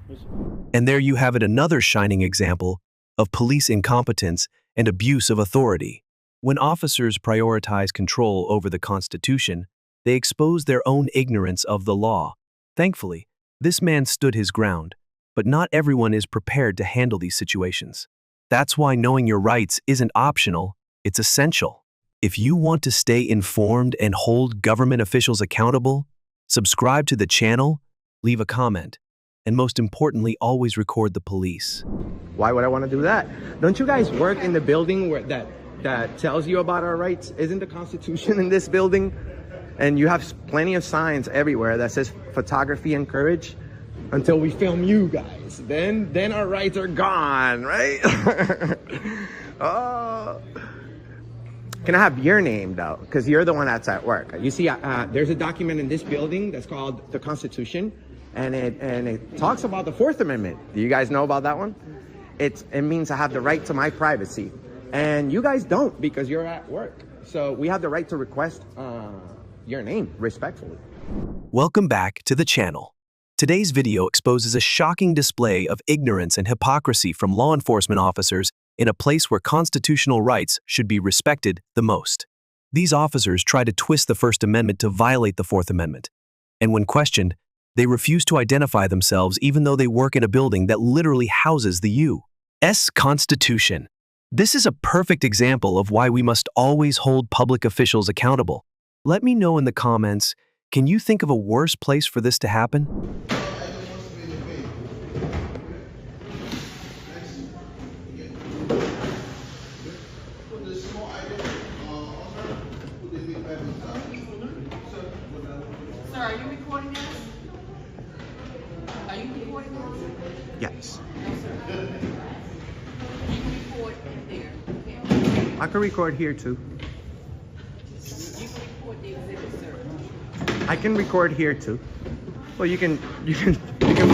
And there you have it, another shining example of police incompetence and abuse of authority. When officers prioritize control over the Constitution, they expose their own ignorance of the law. Thankfully, this man stood his ground, but not everyone is prepared to handle these situations. That's why knowing your rights isn't optional, it's essential. If you want to stay informed and hold government officials accountable, subscribe to the channel, leave a comment, and most importantly, always record the police. Why would I want to do that? Don't you guys work in the building where that tells you about our rights? Isn't the Constitution in this building? And you have plenty of signs everywhere that says photography encouraged until we film you guys. Then our rights are gone, right? Oh. Can I have your name though? Because you're the one that's at work. You see, there's a document in this building that's called the Constitution, and it talks about the Fourth Amendment. Do you guys know about that one? It means I have the right to my privacy, and you guys don't because you're at work. So we have the right to request your name respectfully. Welcome back to the channel. Today's video exposes a shocking display of ignorance and hypocrisy from law enforcement officers in a place where constitutional rights should be respected the most. These officers try to twist the First Amendment to violate the Fourth Amendment, and when questioned, they refuse to identify themselves even though they work in a building that literally houses the U.S. Constitution. This is a perfect example of why we must always hold public officials accountable. Let me know in the comments, can you think of a worse place for this to happen? Sir, are you recording this? Are you recording this? Yes. No, sir. You can record in there. Okay? I can record here too. You can record the exhibit, sir. I can record here too. Well, you can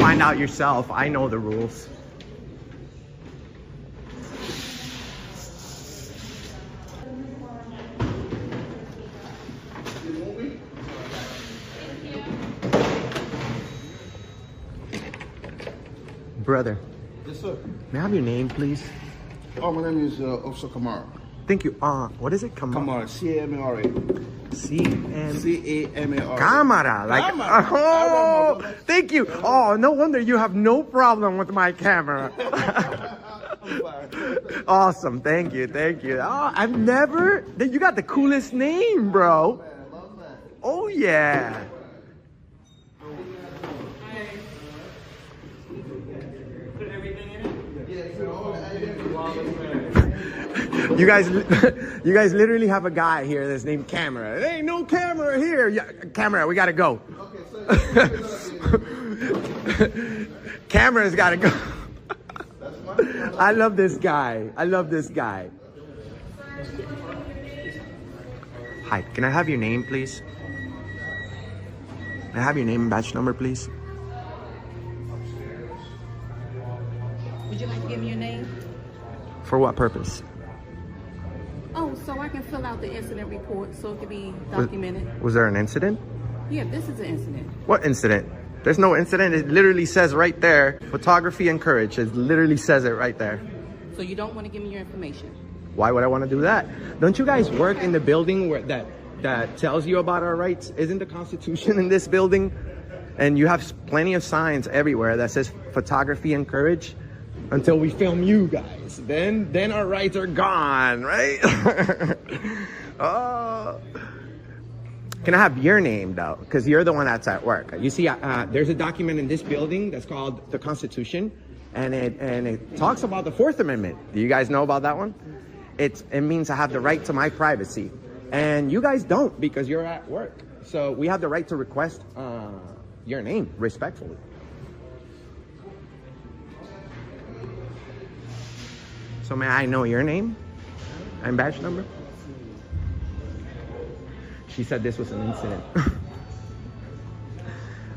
find out yourself. I know the rules. Brother. Yes, sir. May I have your name, please? Oh, my name is Officer Kamara. Thank you. What is it? Kamara. C-A-M-A-R-A. C-A-M-A-R-A. Camera. Like, oh, thank you. Oh, no wonder you have no problem with my camera. Awesome. Thank you. Thank you. Oh, you got the coolest name, bro. Oh, yeah. You guys literally have a guy here that's named Camera. There ain't no camera here. Yeah, Camera, we gotta go. Camera's gotta go. I love this guy. I love this guy. Hi, can I have your name, please? Can I have your name and badge number, please? Would you like to give me your name? For what purpose? Oh, so I can fill out the incident report so it can be documented. Was there an incident? Yeah, this is an incident. What incident? There's no incident. It literally says right there, photography encouraged. It literally says it right there. So you don't want to give me your information? Why would I want to do that? Don't you guys work in the building where that tells you about our rights? Isn't the Constitution in this building? And you have plenty of signs everywhere that says photography encouraged. Until we film you guys, then our rights are gone, right? Oh. Can I have your name though? Because you're the one that's at work. You see, there's a document in this building that's called the Constitution, and it talks about the Fourth Amendment. Do you guys know about that one? It means I have the right to my privacy, and you guys don't because you're at work. So we have the right to request your name respectfully. So may I know your name and badge number? She said this was an incident.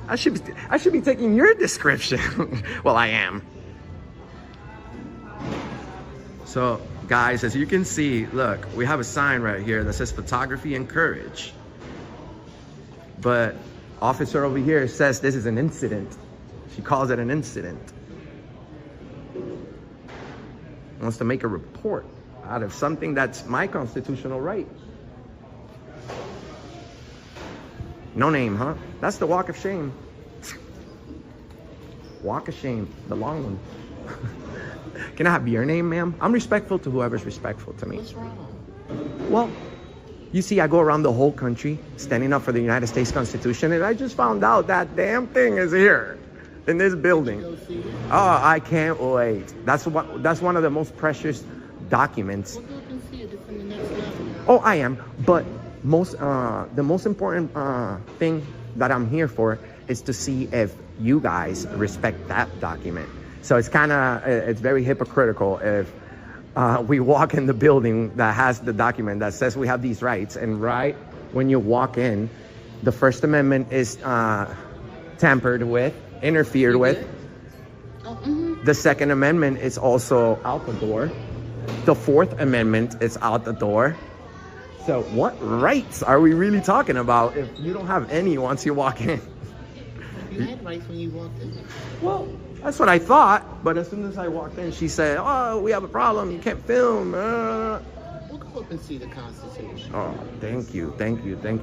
I should be taking your description. Well, I am. So, guys, as you can see, look, we have a sign right here that says photography encouraged. But officer over here says this is an incident. She calls it an incident. Wants to make a report out of something that's my constitutional right. No name, huh? That's the walk of shame. Walk of shame, the long one. Can I have your name, ma'am? I'm respectful to whoever's respectful to me. What's wrong? Well, you see, I go around the whole country standing up for the United States Constitution, and I just found out that damn thing is here in this building. Oh, I can't wait. That's one of the most precious documents. We'll go and see it. It's in the next level. Oh, I am. But the most important thing that I'm here for is to see if you guys respect that document. So it's very hypocritical if we walk in the building that has the document that says we have these rights, and right when you walk in, the First Amendment is tampered with, interfered with. The Second Amendment is also out the door. The Fourth Amendment is out the door. So what rights are we really talking about if you don't have any once you walk in? You had rights when you walked in. Well, that's what I thought. But as soon as I walked in, she said, oh, we have a problem. You can't film. We'll go up and see the Constitution. Oh, thank you.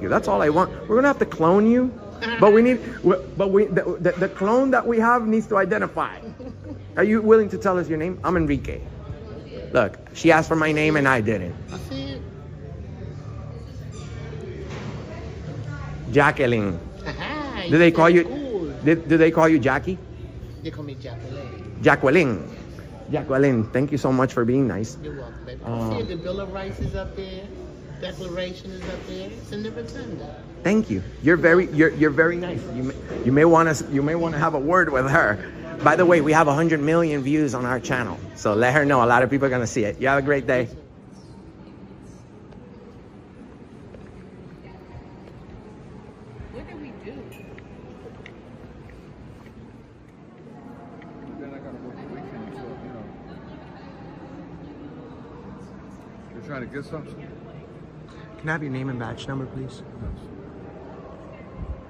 That's all I want. We're going to have to clone you. But the clone that we have needs to identify. Are you willing to tell us your name? I'm Enrique. Look, she asked for my name and I didn't. You see it? Jacqueline. Do they call you? Do they call you Jackie? They call me Jacqueline. Jacqueline, thank you so much for being nice. You're welcome, baby. See, the Bill of Rights is up there. Declaration is up there. It's in the rotunda. Thank you. You're very nice. You may want to have a word with her. By the way, we have 100 million views on our channel, so let her know. A lot of people are gonna see it. You have a great day. What did we do? Then I gotta work the weekend, so you're trying to get something. Can I have your name and badge number, please?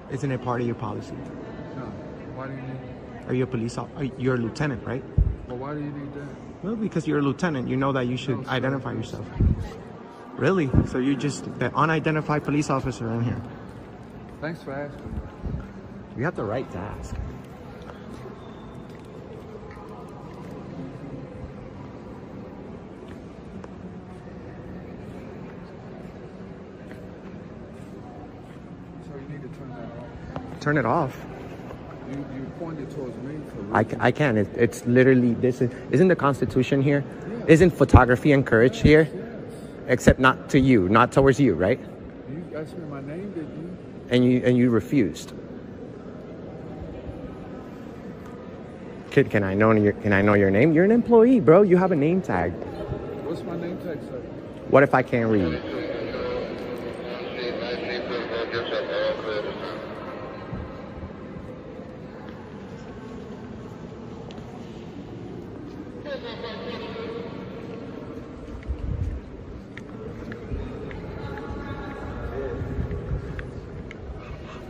Isn't it part of your policy? No. Why do you need? Are you a police officer? You're a lieutenant, right? Well, why do you need that? Well, because you're a lieutenant, you know that you should identify yourself. Really? So you're just the unidentified police officer in here? Thanks for asking. You have the right to ask. So turn that off? Turn it off. You pointed towards me for I can. It's literally this. Isn't the Constitution here? Yeah. Isn't photography encouraged here? Yes. Except not to you, not towards you, right? You asked me my name, did you? And you refused. Kid, can I know your name? You're an employee, bro. You have a name tag. What's my name tag say? What if I can't read?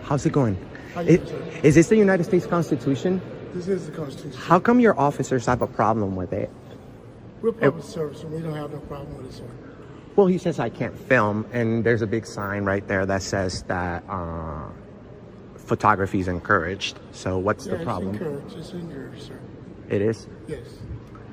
How's it going? Is this the United States Constitution? This is the Constitution. How come your officers have a problem with it? We're public service, and we don't have no problem with it, sir. Well, he says I can't film, and there's a big sign right there that says that photography is encouraged. So what's the problem? It's encouraged, sir. It is? Yes.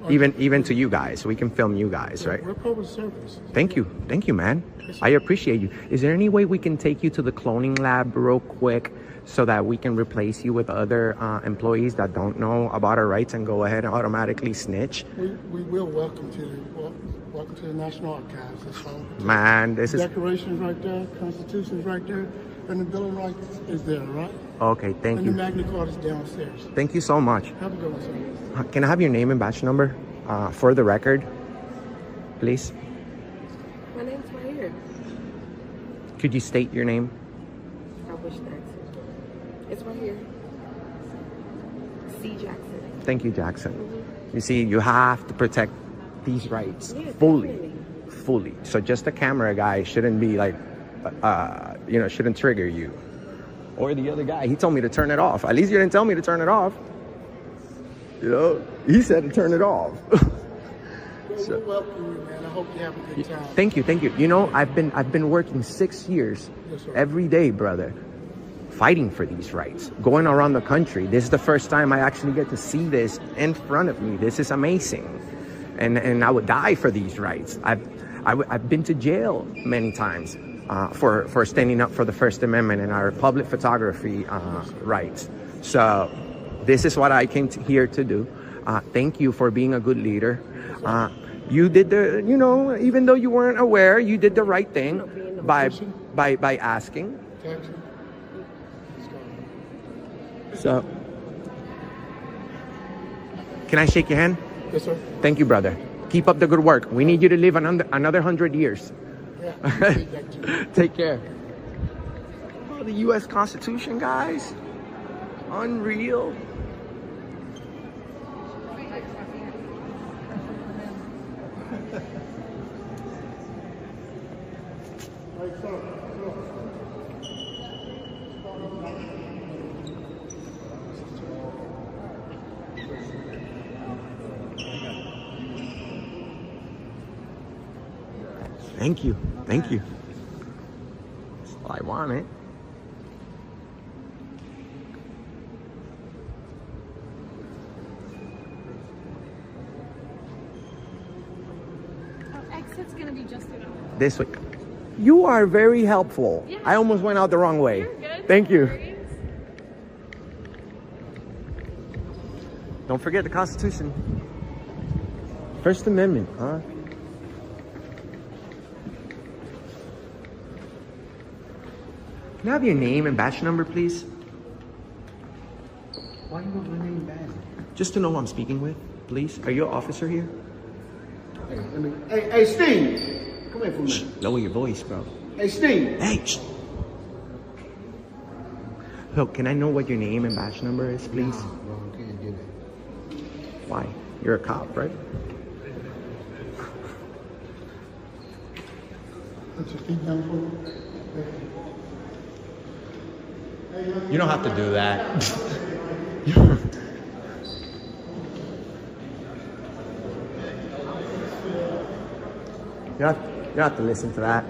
Even to you guys. We can film you guys, right? We're public service. Thank you, man. I appreciate you. Is there any way we can take you to the cloning lab real quick so that we can replace you with other employees that don't know about our rights and go ahead and automatically snitch? We will welcome to the National Archives. That's all. Man, this is... Declaration's right there, Constitution's right there, and the Bill of Rights is there, right? Okay, thank you. And the Magna Carta is downstairs. Thank you so much. Have a good one, sir. Can I have your name and badge number for the record, please? My name's right here. Could you state your name? I wish that. It's right here. C. Jackson. Thank you, Jackson. You see, you have to protect these rights fully. So just the camera guy shouldn't be like, shouldn't trigger you. Or the other guy, he told me to turn it off. At least you didn't tell me to turn it off. He said to turn it off. We welcome you, man. I hope you have a good time. Thank you. I've been working 6 years every day, brother, fighting for these rights, going around the country. This is the first time I actually get to see this in front of me. This is amazing, and I would die for these rights. I've been to jail many times for standing up for the First Amendment and our public photography rights. So this is what I came here to do. Thank you for being a good leader. You did even though you weren't aware, you did the right thing by asking. So, can I shake your hand? Yes, sir. Thank you, brother. Keep up the good work. We need you to live another 100 years. Yeah. Take care. Oh, the U.S. Constitution, guys. Unreal. Thank you. That's all I wanted. Exit's gonna be just enough. This way. You are very helpful. Yeah. I almost went out the wrong way. You're good. Thank you. No worries. Don't forget the Constitution. First Amendment, huh? Can I have your name and badge number, please? Why do you want my name and badge? Just to know who I'm speaking with, please. Are you an officer here? Hey, Steve! Come here for a minute. Lower your voice, bro. Hey, Steve! Hey! Look, can I know what your name and badge number is, please? Nah, bro, I can't do that. Why? You're a cop, right? Put your feet down for me. You don't have to do that. You don't have to listen to that.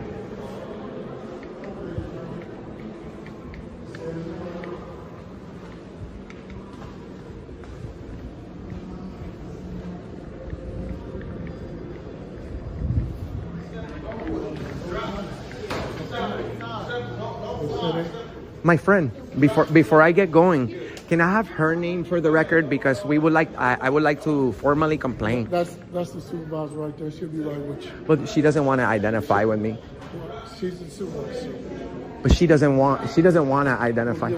My friend. Before I get going, can I have her name for the record? Because we would like, I would like to formally complain. That's the supervisor right there. She'll be right with you. But she doesn't want to identify with me. She's the supervisor. But she doesn't want to identify.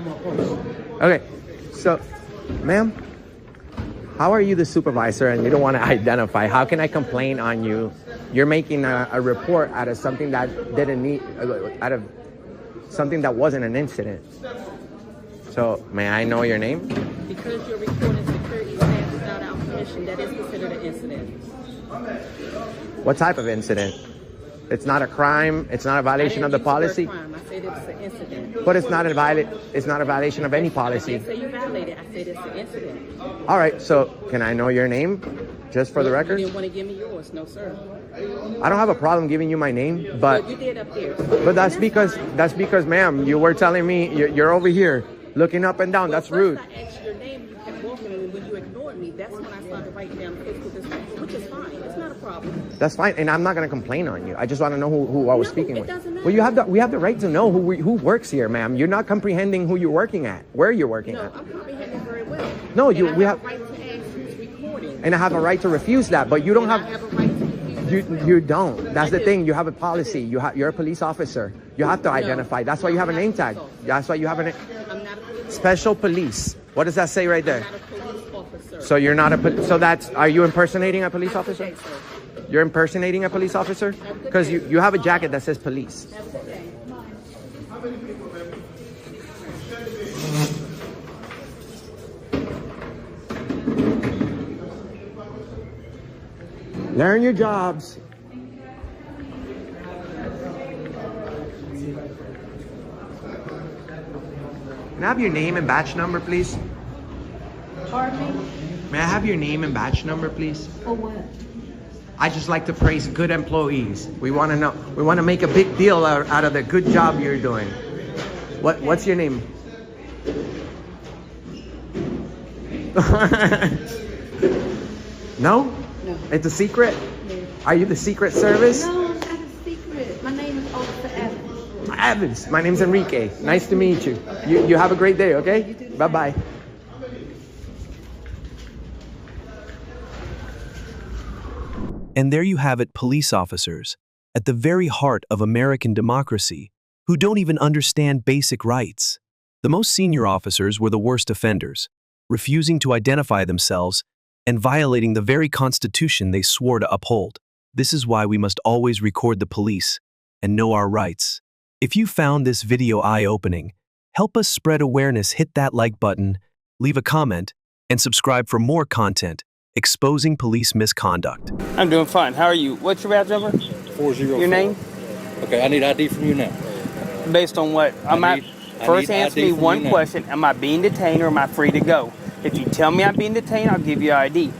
Okay, so, ma'am, how are you the supervisor and you don't want to identify? How can I complain on you? You're making a report out of something that out of something that wasn't an incident. So, may I know your name? Because you're recording security staff without our permission, that is considered an incident. What type of incident? It's not a crime. It's not a violation of the policy. I said it's an incident. But it's not a violation of any policy. I didn't say you violated. I said it's an incident. All right. So can I know your name, just for the record? You didn't want to give me yours, no sir. I don't have a problem giving you my name, but you did up there. But that's because, ma'am, you were telling me you're over here looking up and down. That's rude. I asked your name. You kept walking, and when you ignored me, that's when I started writing down Facebook, which is fine. It's not a problem. That's fine, and I'm not going to complain on you. I just want to know who I was speaking with. Doesn't matter. Well, we have the right to know who works here, ma'am. You're not comprehending who you're working at, where you're working at. No, I'm comprehending very well. No, we have a right to ask who's recording. And I have a right to refuse that, but you don't I have a right to refuse. You don't. That's the thing. You have a policy. You're a police officer. You have to identify. That's why you have a name tag. That's why you have a I'm not a police special police. What does that say right there? I'm not a police officer. So you're not are you impersonating a police officer? Okay, sir. You're impersonating a police officer? Because you have a jacket that says police. Have a good day. Learn your jobs. Can I have your name and batch number, please? Pardon me? May I have your name and batch number, please? For what? I just like to praise good employees. We want to know. We want to make a big deal out of the good job you're doing. What's your name? No? No. It's a secret? No. Are you the Secret Service? No, I'm not a secret. My name is Officer Evans. Evans. My name's Enrique. Nice to meet you. You have a great day, okay? Bye-bye. And there you have it, police officers, at the very heart of American democracy, who don't even understand basic rights. The most senior officers were the worst offenders, refusing to identify themselves and violating the very Constitution they swore to uphold. This is why we must always record the police and know our rights. If you found this video eye-opening, help us spread awareness, hit that like button, leave a comment, and subscribe for more content exposing police misconduct. I'm doing fine. How are you? What's your badge number? 404. Your name? Okay, I need ID from you now. Based on what? First answer me one question. Am I being detained or am I free to go? If you tell me I'm being detained, I'll give you ID.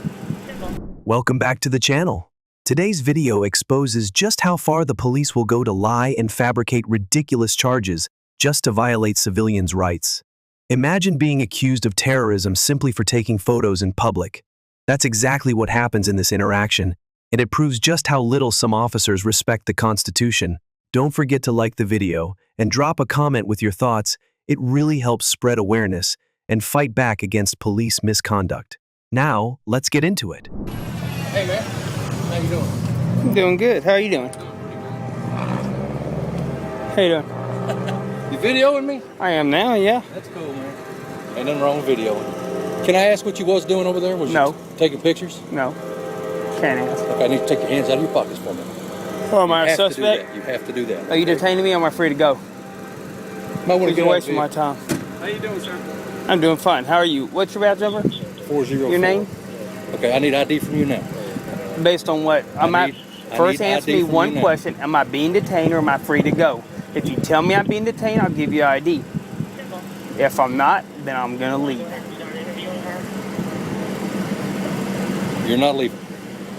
Welcome back to the channel. Today's video exposes just how far the police will go to lie and fabricate ridiculous charges just to violate civilians' rights. Imagine being accused of terrorism simply for taking photos in public. That's exactly what happens in this interaction, and it proves just how little some officers respect the Constitution. Don't forget to like the video and drop a comment with your thoughts. It really helps spread awareness and fight back against police misconduct. Now, let's get into it. Hey man, how you doing? I'm doing good. How are you doing? How you doing? You videoing me? I am now, yeah. That's cool, man. Ain't nothing wrong with videoing. Can I ask what you was doing over there? Was No. you taking pictures? No. Can't ask. Okay, I need to take your hands out of your pockets for me. Oh, am I a suspect? You have to do that. Are you detaining me or am I free to go? Might want to You're wasting my time. How you doing, sir? I'm doing fine. How are you? What's your badge number? 404. Your name? Okay, I need ID from you now. Based on what? First answer me one question. Am I being detained or am I free to go? If you tell me I'm being detained, I'll give you ID. If I'm not, then I'm going to leave. You're not leaving.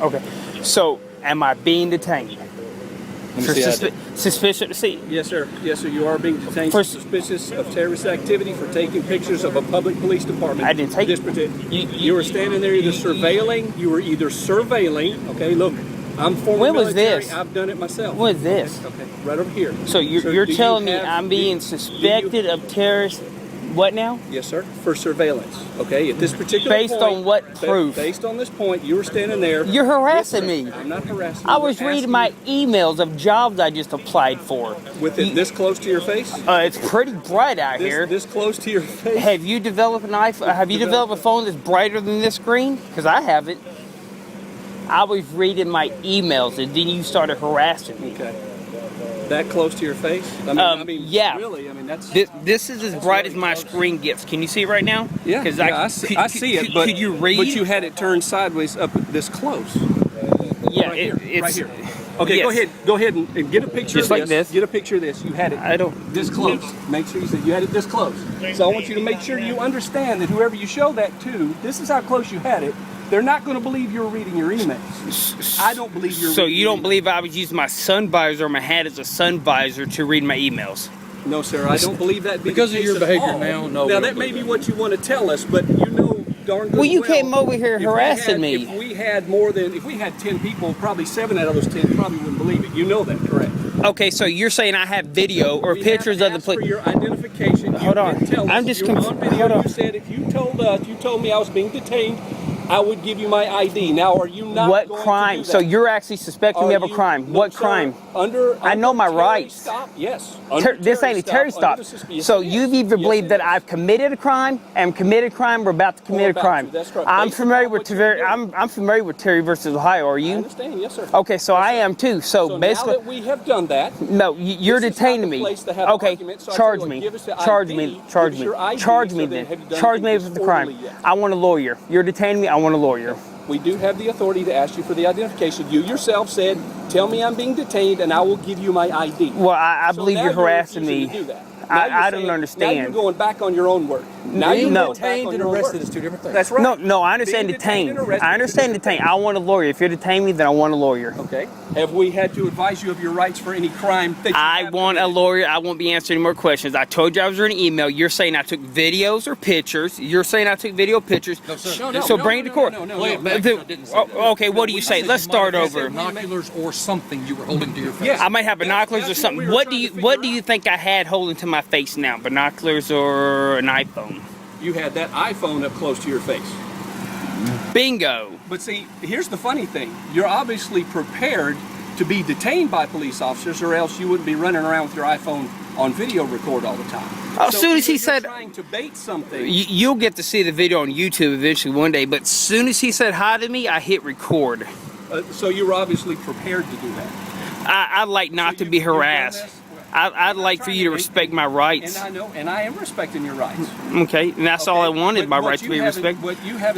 Okay. So, am I being detained? Let me see Suspicious. See. Yes, sir. Yes, sir. You are being detained suspicious of terrorist activity for taking pictures of a public police department. I didn't take You were standing there either surveilling. You were either surveilling. Okay, look. I'm former When was military. this? I've done it myself. When was this? Okay, right over here. So you're do telling you me have- I'm do you- being suspected of terrorist? What now? Yes, sir. For surveillance. Okay, at this particular Based point. on what proof? Based on this point, you were standing there. You're harassing me. I'm not harassing you. I was reading my emails of jobs I just applied for. With it this close to your face? It's pretty bright out here. This close to your face? Have you developed an iPhone? Have you developed a phone that's brighter than this screen? Because I haven't. I was reading my emails and then you started harassing me. Okay. That close to your face? I mean, yeah. Really? I mean, that's. This is as bright as my screen gets. Can you see it right now? Yeah. Because I see it. But could you read? But you had it turned sideways up this close. Yeah. It's right here. Okay. Yes. Go ahead and get a picture Just of like this. Get a picture of this. You had it. I don't. This close. Make sure you said you had it this close. So I want you to make sure you understand that whoever you show that to, this is how close you had it. They're not going to believe you're reading your emails. I don't believe you're. So reading you your don't believe I was using my sun visor or my hat as a sun visor to read my emails? No, sir. I don't believe that. Because of your behavior now, no. Now that may be what you want to tell us, but you know darn good Well, you came over here if we harassing had- me. If we had 10 people, probably 7 out of those 10 probably wouldn't believe it. You know that, correct? Okay, so you're saying I have video or pictures of the place. place. For your identification. Hold on. I'm just on video. hold on. You said if you told me I was being detained, I would give you my ID. Now, are you not What going crime? to do that? So you're actually suspecting me of a crime. No, What sir. crime? Under I know my Terry rights. Stop, yes. This ain't a Terry stop. So you've either believed that I've committed a crime, am committed a crime, or about to commit a crime. That's correct. I'm Based familiar upon with what you're Terry. doing. I'm familiar with Terry versus Ohio. Are I you? understand, yes, sir. Okay, so I am too. So basically, now that we have done that, no, you're this is detaining not the me. place to have Okay, arguments, so I charge tell you me. what, give us the Charge ID, me. Charge give us me. your ID, Charge so me then then. have you done Charge me anything with the crime. disorderly yet? I want a lawyer. You're detaining me. I want a lawyer. we do have the authority to ask you for the identification. You yourself said, tell me I'm being detained and I will give you my ID. Well, I So believe now you're harassing refusing me. to do that. I don't Now understand. you're going back on your own word. Now Being you're going detained back on and your own arrested word. is two different things. That's right. No, I understand Being detained detained. and arrested I is understand different. detained. I want a lawyer. If you're detaining me, then I want a lawyer. Okay. Have we had to advise you of your rights for any crime that you I have want a committed? lawyer. I won't be answering any more questions. I told you I was reading an email. You're saying I took videos or pictures. You're saying I took video pictures. No, sir. So bring it to court. Okay, what do you say? Let's start over. Binoculars or something you were holding to your face. Yeah. I might have binoculars or that's something. what we were What trying do to you think I had holding to my face now? Binoculars or an iPhone? You had that iPhone up close to your face. Bingo. But see, here's the funny thing. You're obviously prepared to be detained by police officers, or else you wouldn't be running around with your iPhone on video record all the time. As soon as he said, trying to bait something. You'll get to see the video on YouTube eventually one day, but as soon as he said hi to me, I hit record. So you were obviously prepared to do that. I'd like not to be harassed. I'd like for you to respect my rights. And I know, and I am respecting your rights. Okay, and that's all I wanted, my rights to be respected.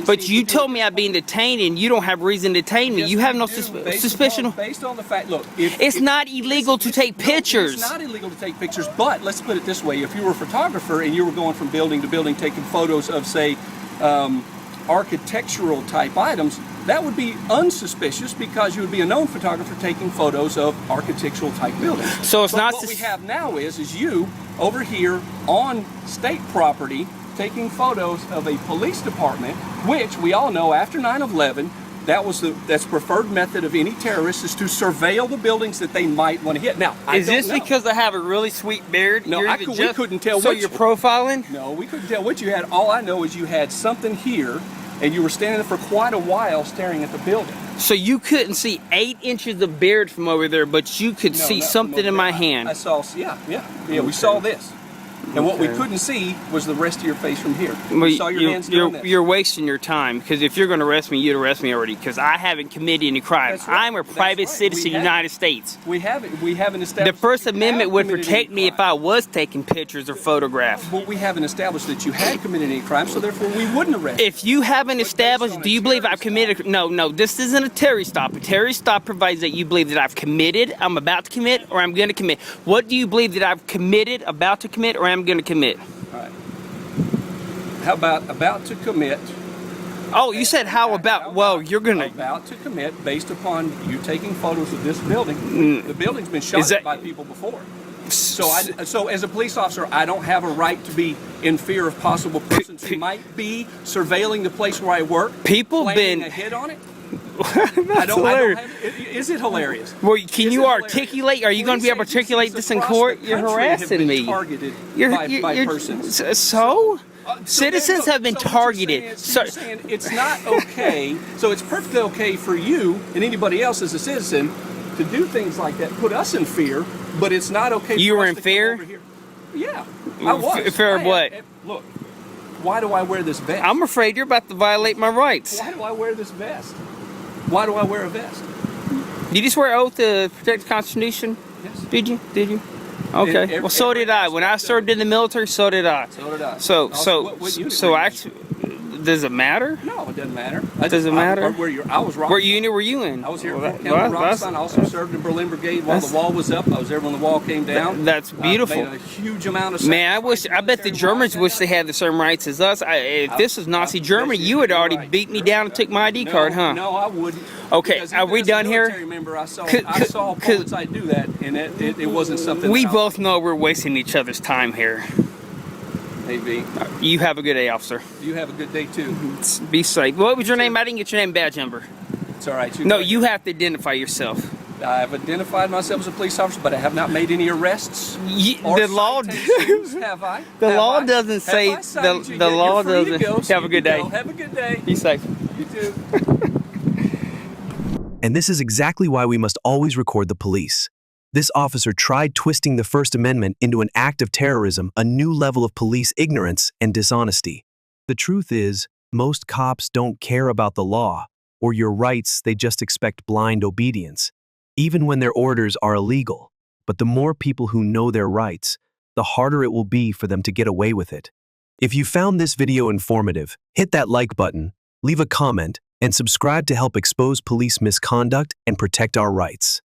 But you told me I'm being detained, and you don't have reason to detain me. Yes, you have we no do. suspicion. Based on the fact, look, It's not illegal to take pictures. It's not illegal to take pictures, but let's put it this way: if you were a photographer and you were going from building to building, taking photos of, say, architectural type items, that would be unsuspicious because you would be a known photographer taking photos of architectural type buildings. So it's not. What we have now is you over here on state property taking photos of a police department, which we all know after 9/11, that's preferred method of any terrorist is to surveil the buildings that they might want to hit. Now, Is this because I have a really sweet beard? No, we couldn't tell. So what you're profiling? No, we couldn't tell what you had. All I know is you had something here, and you were standing there for quite a while staring at the building. So you couldn't see 8 inches of beard from over there, but you could see something in my hand. I saw, yeah, we saw this. And what we couldn't see was the rest of your face from here. We saw your hands doing this. You're wasting your time, because if you're going to arrest me, you'd arrest me already, because I haven't committed any crime. That's right. I'm a private citizen of the United States. We haven't established. The First Amendment would committed protect any me if I was taking pictures or photographs. But we haven't established that you had committed any crime, so therefore we wouldn't arrest you. If you haven't established, do you believe I've committed? No, this isn't a Terry stop. A Terry stop provides that you believe that I've committed, I'm about to commit, or I'm going to commit. What do you believe that I've committed, about to commit, or I'm going to commit? All right. How about to commit? Oh, you said how about? Well, you're going to. About to commit based upon you taking photos of this building. The building's been shot at by people before. So as a police officer, I don't have a right to be in fear of possible persons who might be surveilling the place where I work. People been a hit on it. I don't have, is it hilarious? Well, can you articulate? Are you going to be able to articulate this in court? You're harassing me. Targeted You're by persons. So? Citizens have been targeted. So you're saying it's not okay. So it's perfectly okay for you and anybody else as a citizen to do things like that, put us in fear, but it's not okay. You for were us in to fear? come over here. Yeah, I was. Fear of what? Look, why do I wear this vest? I'm afraid you're about to violate my rights. Why do I wear this vest? Why do I wear a vest? Did you just swear oath to protect the Constitution? Yes. Did you? Did you? Okay. Well, so did I. When I served in the military, so did I. So did I. So actually, does it matter? No, it doesn't matter. Does it matter? I was What unit were you in? I was here in Rockstein. I also served in Berlin Brigade while the wall was up. I was there when the wall came down. That's beautiful. Made a huge amount of Man, I bet the Germans wish they had the same rights as us. If this was Nazi Germany, you would already beat me down and took my ID card, huh? No, I wouldn't. Okay, are we done here? Member, I saw opponents I do that, and it wasn't something. We both know we're wasting each other's time here. Maybe. You have a good day, officer. You have a good day too. Be safe. What was your name? I didn't get your name badge number. It's all right. No, you have to identify yourself. I've identified myself as a police officer, but I have not made any arrests. The law, have I? The law doesn't say the law doesn't. Have a good day. Have a good day. Be safe. You too. And this is exactly why we must always record the police. This officer tried twisting the First Amendment into an act of terrorism, a new level of police ignorance and dishonesty. The truth is, most cops don't care about the law or your rights, they just expect blind obedience, even when their orders are illegal. But the more people who know their rights, the harder it will be for them to get away with it. If you found this video informative, hit that like button, leave a comment, and subscribe to help expose police misconduct and protect our rights.